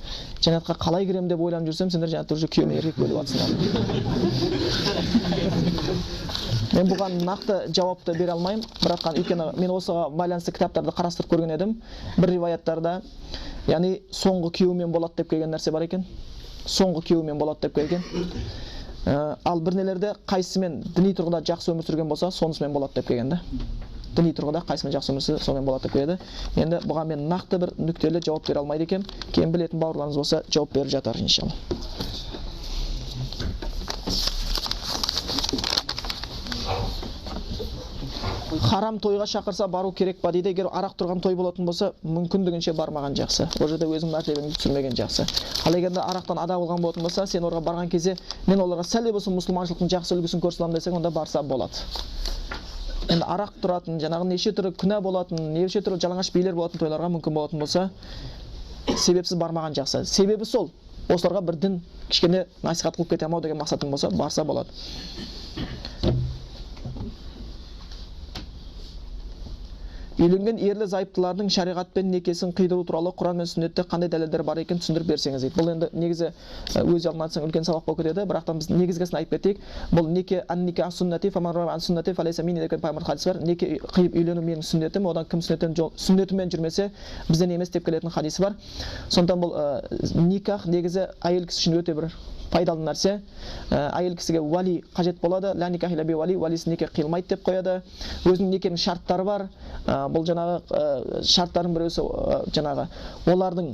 A: жәннатқа қалай кіремін деп ойланып жүрсем, сендер жәннатта уже күйеуіме еркек бөліп жатсыңдар. Мен бұған нақты жауапты бере алмаймын, бірақ өйткені мен осыға байланысты кітаптарды қарастырып көрген едім. Бір риwаяттарда, яғни соңғы күйеуімен болады деп келген нәрсе бар екен. Соңғы күйеуімен болады деп келген. Ал бір нелерде қайсымен діни тұрғыда жақсы өмір сүрген болса, сонысымен болады деп келген да. Діни тұрғыда қайсымен жақсы өмір сүрсе, сонымен болады деп келеді. Енді бұған мен нақты бір нүктелі жауап бере алмайды екем. Кейін білетін бауырларыңыз болса, жауап беріп жатар иншалла. Харам тойға шақырса бару керек па дейді. Егер арақ тұрған той болатын болса, мүмкіндігінше бармаған жақсы. Ол жерде өзің мәртебеңді түсірмеген жақсы. Ал егер арақтан ада болған болатын болса, сен орға барған кезде мен оларға сәл болсын мұсылманшылықтың жақсы үлгісін көрсетемін десең, онда барса болады. Енді арақ тұратын, жаңағы неше түрлі күнә болатын, неше түрлі жалаңаш билер болатын тойларға мүмкін болатын болса, себепсіз бармаған жақсы. Себебі сол, осыларға бір дін кішкене насихат қылып кетемін ау деген мақсатым болса, барса болады. Үйленген ерлі зайыптылардың шариғатпен некесін қидыру туралы Құран мен сүннетте қандай дәлелдер бар екен түсіндіріп берсеңіз дейді. Бұл енді негізі өз алдына айтсаң үлкен сабақ болып кетеді, бірақтан біз негізгісін айтып кетейік. Бұл неке ан-никах сүннати фаман рагиба ан сүннати фалайса минни деген пайғамбар хадис бар. Неке қиып үйлену менің сүннетім, одан кім сүннетімен жүрмесе бізден емес деп келетін хадисі бар. Сондықтан бұл никах негізі әйел кісі үшін өте бір пайдалы нәрсе. Әйел кісіге вали қажет болады. Ла никах илля би вали, валисіз неке қиылмайды деп қояды. Өзінің некенің шарттары бар. Бұл жаңағы шарттардың біреусі жаңағы олардың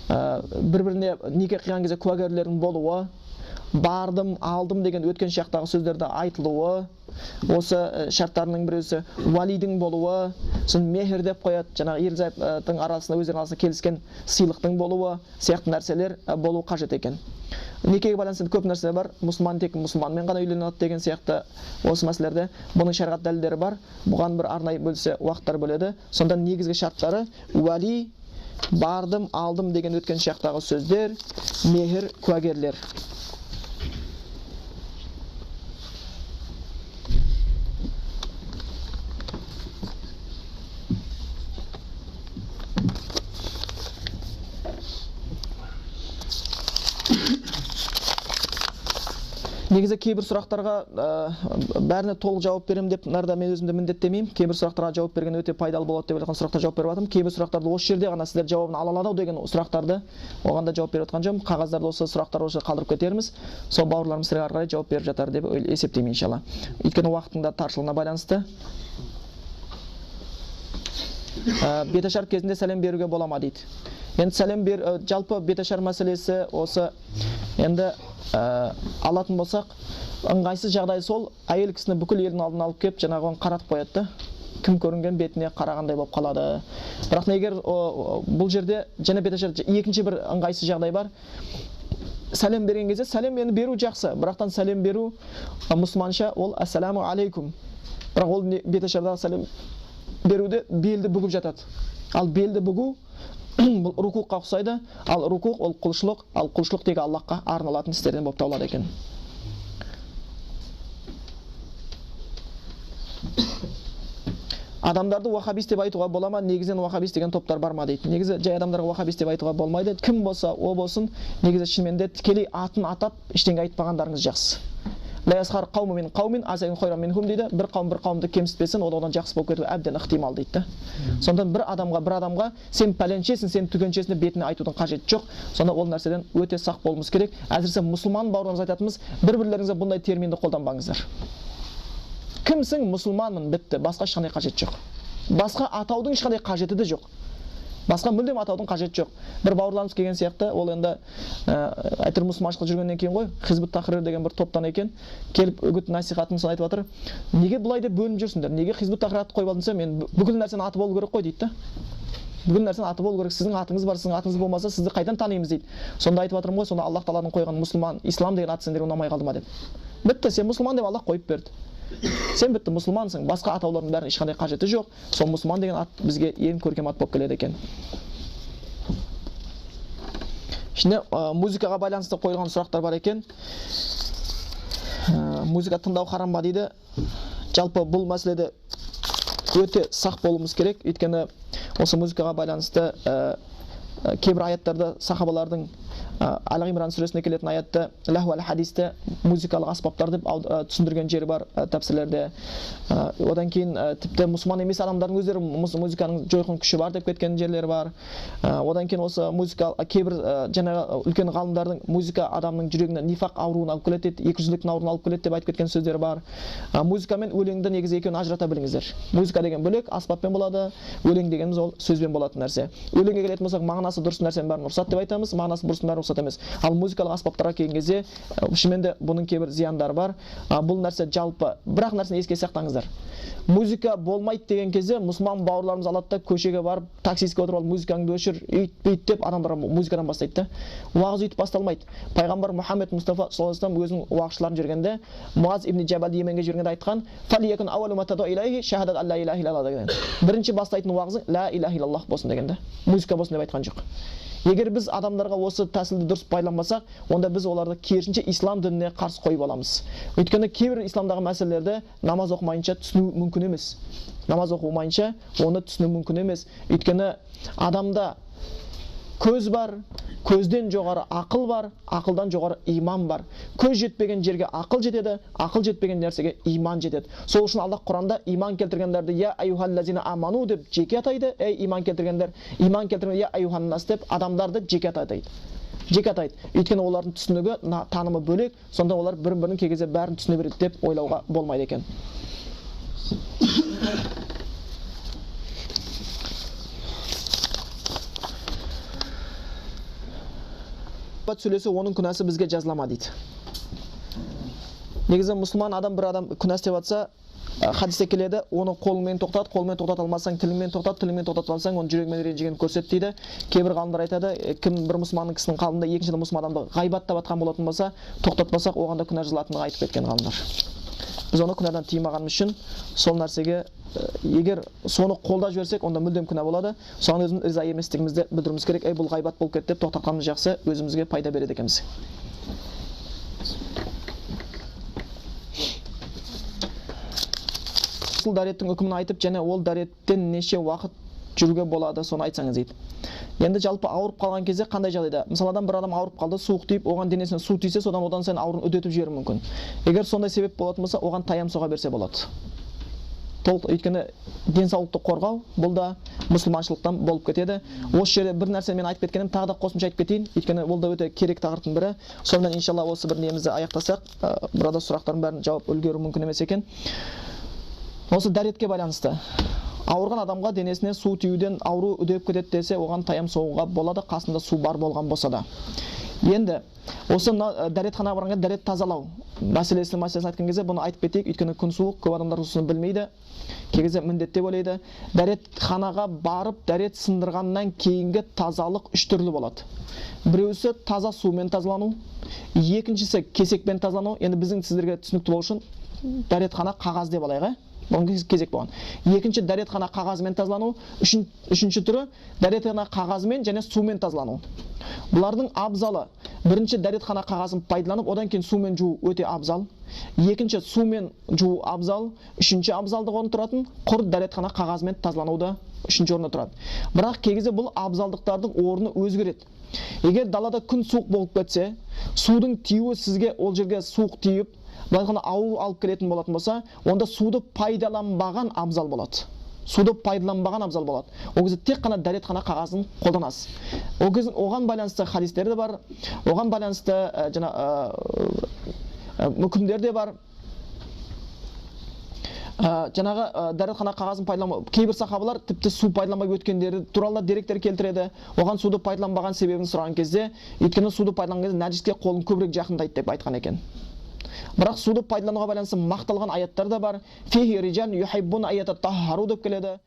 A: бір-біріне неке қиған кезде куәгерлердің болуы, бардым, алдым деген өткен шақтағы сөздерді айтылуы, осы шарттарының біреусі валидің болуы, сосын мехр деп қояды, жаңағы ерлі-зайыптың арасында өздерінің арасында келіскен сыйлықтың болуы, сияқты нәрселер болу қажет екен. Некеге байланысты көп нәрсе бар. Мұсылман тек мұсылманмен ғана үйленеді деген сияқты осы мәселелерде бұның шариғат дәлелдері бар. Бұған бір арнайы бөлсе уақыттар бөледі. Сонда негізгі шарттары уәли, бардым, алдым деген өткен шақтағы сөздер, мехр, куәгерлер. Негізі кейбір сұрақтарға бәріне толық жауап беремін деп нарда мен өзімді міндеттемеймін. Кейбір сұрақтарға жауап берген өте пайдалы болады деп жатқан сұрақтарға жауап беріп жатырмын. Кейбір сұрақтарды осы жерде ғана сіздер жауабын ала алады деген сұрақтарды оған да жауап беріп жатқан жоқпын. Қағаздарды осы сұрақтар осы қалдырып кетерміз. Сол бауырларымыз сіздерге ары қарай жауап беріп жатар деп есептеймін иншалла. Өйткені уақыттың да таршылығына байланысты. Беташар кезінде сәлем беруге бола ма дейді. Енді сәлем жалпы беташар мәселесі осы енді алатын болсақ, ыңғайсыз жағдай сол, әйел кісіні бүкіл елдің алдына алып келіп, жаңағы оны қаратып қояды. Кім көрінген бетіне қарағандай болып қалады. Бірақ егер бұл жерде және беташар екінші бір ыңғайсыз жағдай бар. Сәлем берген кезде сәлем енді беру жақсы, бірақтан сәлем беру мұсылманша ол ассаламу алейкум. Бірақ ол беташардағы сәлем беруде белді бүгіп жатады. Ал белді бүгу бұл рукуққа ұқсайды. Ал рукуқ ол құлшылық, ал құлшылық тек Аллахқа арналатын істерден болып табылады екен. Адамдарды вахабист деп айтуға бола ма? Негізінен вахабист деген топтар бар ма дейді. Негізі жай адамдарға вахабист деп айтуға болмайды. Кім болса, о болсын, негізі шынымен де тікелей атын атап ештеңе айтпағандарыңыз жақсы. Ла ясхар қауму мин қаумин асайын хойран минхум дейді. Bir қауымды кемсітпесін, ол одан жақсы болып кетуі әбден ықтимал дейді. Сондан бір адамға сен пәленшесің, сен түгеншесін деп бетіне айтудың қажеті жоқ. Сонда ол нәрседен өте сақ болуымыз керек. Әсіресе мұсылман бауырларымыз айтатынымыз, бір-бірлеріңізге бұндай терминді қолданбаңыздар. Кімсің? Мұсылманмын, бітті. Басқа ешқандай қажет жоқ. Басқа атаудың ешқандай қажеті де жоқ. Басқа мүлдем атаудың қажеті жоқ. Бір бауырларымыз келген сияқты, ол енді әйтір мұсылманшылық жүргеннен кейін ғой, Хизбут Тахрир деген бір топтан екен, келіп үгіт насихатын айтып жатыр. Неге бұлай деп бөлініп жүрсіңдер? Неге Хизбут Тахрир атты қойып алдыңса, мен бүкіл нәрсені аты болу керек қой дейді да. Бүкіл нәрсені аты болу керек. Сіздің атыңыз бар, сіздің атыңыз болмаса, сізді қайдан танимыз дейді. Сонда айтып жатырмын ғой, сонда Аллах Тағаланың қойған мұсылман, ислам деген аты сендерге ұнамай қалды ма деп. Бітті, сен мұсылман деп Аллах қойып берді. Сен бітті мұсылмансың, басқа атаулардың бәрінің ешқандай қажеті жоқ. Сол мұсылман деген ат бізге ең көркем ат болып келеді екен. Şimdi muzikaga байланысты қойылған сұрақтар бар екен. Музыка тыңдау харам ба дейді. Жалпы бұл мәселеде өте сақ болуымыз керек. Өйткені осы музыкаға байланысты кейбір аяттарда сахабалардың Ал-Имран сүресіне келетін аятты лаху ал-хадисте музыкалық аспаптар деп түсіндірген жері бар тәпсірлерде. Одан кейін тіпті мұсылман емес адамдардың өздері музыканың жойқын күші бар деп кеткен жерлері бар. Одан кейін осы музыка кейбір жаңағы үлкен ғалымдардың музыка адамның жүрегіне нифақ ауруын алып келеді, екіжүзділіктің ауруын алып келеді деп айтып кеткен сөздері бар. Музыка мен өлеңді негізі екеуін ажырата біліңіздер. Музыка деген бөлек, аспаппен болады, өлең дегеніміз ол сөзбен болатын нәрсе. Өлеңге келетін болсақ, мағынасы дұрыс нәрсенің бәрін рұқсат деп айтамыз, мағынасы бұрыстың бәрін рұқсат емес. Ал музыкалық аспаптарға келген кезде шынымен де бұның кейбір зияндары бар. Бұл нәрсе жалпы, бірақ нәрсені еске сақтаңыздар. Музыка болмайды деген кезде мұсылман бауырларымыз алады да көшеге барып, таксистке отырып алып музыкаңды өшір, үйт деп адамдарға музыкадан бастайды да. Уағыз үйтіп басталмайды. Пайғамбар Мұхаммед Мұстафа саллаллаху алейхи вассалам өзінің уағызшыларын жүргенде, Муаз ибн Джабал Йеменге жүргенде айтқан: "Фалиякун ауалу ма тадъу илайхи шахадат алла илаха иллаллах" деген. Бірінші бастайтын уағызың ла илаха иллаллах болсын деген да. Музыка болсын деп айтқан жоқ. Егер біз адамдарға осы тәсілді дұрыс пайдаланбасақ, онда біз оларды керісінше ислам дініне қарсы қойып аламыз. Өйткені кейбір исламдағы мәселелерді намаз оқымайынша түсіну мүмкін емес. Намаз оқымайынша оны түсіну мүмкін емес. Өйткені адамда көз бар, көзден жоғары ақыл бар, ақылдан жоғары иман бар. Көз жетпеген жерге ақыл жетеді, ақыл жетпеген нәрсеге иман жетеді. Сол үшін Аллах Құранда иман келтіргендерді я аюхаллазина аману деп жеке атайды, ей иман келтіргендер, иман келтіргендер я аюханнас деп адамдарды жеке атайды. Жеке атайды. Өйткені олардың түсінігі, танымы бөлек, сонда олар бір-бірінің кей кезде бәрін түсіне береді деп ойлауға болмайды екен. Сөйлесе оның күнәсі бізге жазылама дейді. Негізі мұсылман адам бір адам күнә істеп жатса, хадисте келеді, оны қолыңмен тоқтат, қолыңмен тоқтата алмасаң тіліңмен тоқтат, тіліңмен тоқтатып алсаң оны жүрегімен ренжігенін көрсет дейді. Кейбір ғалымдар айтады, кім бір мұсылманның кісінің қалында екінші мұсылман адамды ғайбаттап жатқан болатын болса, тоқтатпасақ оған да күнә жазылатынын айтып кеткен ғалымдар. Біз оны күнәдан тыймағанымыз үшін сол нәрсеге егер соны қолдап жіберсек, онда мүлдем күнә болады. Соған өзіміз риза еместігімізді білдіруіміз керек. Бұл ғайбат болып кетті деп тоқтатқанымыз жақсы, өзімізге пайда береді екенбіз. Сол дәреттің үкімін айтып, және ол дәреттен неше уақыт жүруге болады, соны айтсаңыз дейді. Енді жалпы ауырып қалған кезде қандай жағдайда? Мысалы бір адам ауырып қалды, суық тиіп, оған денесіне су тисе, одан сайын ауруын үдетіп жіберуі мүмкін. Егер сондай себеп болатын болса, оған таям соға берсе болады. Өйткені денсаулықты қорғау бұл да мұсылманшылықтан болып кетеді. Осы жерде бір нәрсені мен айтып кеткенім, тағы да қосымша айтып кетейін. Өйткені бұл да өте керек тақырыптың бірі. Сонымен иншалла осы бір немізді аяқтасақ, burada сұрақтардың бәрін жауап үлгеру мүмкін емес екен. Осы дәретке байланысты. Ауырған адамға денесіне су тиюден ауру үдеп кетеді десе, оған таям соғуға болады, қасында су бар болған болса да. Енді осы дәретханаға барғанда дәрет тазалау мәселесін айтқан кезде бұны айтып кетейік. Өйткені күн суық, көп адамдар осыны білмейді. Кей кезде міндет деп ойлайды. Дәретханаға барып дәрет сындырғаннан кейінгі тазалық үш түрлі болады. Біреусі таза сумен тазалану, екіншісі кесекпен тазалану. Енді біздің сіздерге түсінікті болу үшін дәретхана қағаз деп алайық. Бұның кезек болған. Екінші дәретхана қағазымен тазалану, үшінші түрі дәретхана қағазымен және сумен тазалану. Бұлардың абзалы бірінші дәретхана қағазын пайдаланып, одан кейін сумен жуу өте абзал. Екінші сумен жуу абзал, үшінші абзалдық орын тұратын құр дәретхана қағазымен тазалануды үшінші орында тұрады. Бірақ кей кезде бұл абзалдықтардың орны өзгереді. Егер далада күн суық болып кетсе, судың тиюі сізге ол жерге суық тиіп, былайғана ауру алып келетін болатын болса, онда суды пайдаланбаған абзал болады. Суды пайдаланбаған абзал болады. Ол кезде тек қана дәретхана қағазын қолданасыз. Ол кезде оған байланысты хадистер де бар, оған байланысты мүмкіндер де бар. Жаңағы дәретхана қағазын пайдаланбау, кейбір сахабалар тіпті су пайдаланбай өткендері туралы деректер келтіреді. Оған суды пайдаланбаған себебін сұраған кезде, өйткені суды пайдаланған кезде нәжіске қолын көбірек жақындайды деп айтқан екен. Бірақ суды пайдалануға байланысты мақталған аяттар да бар. Фихи риджан юхиббуна аятаттахару деп келеді.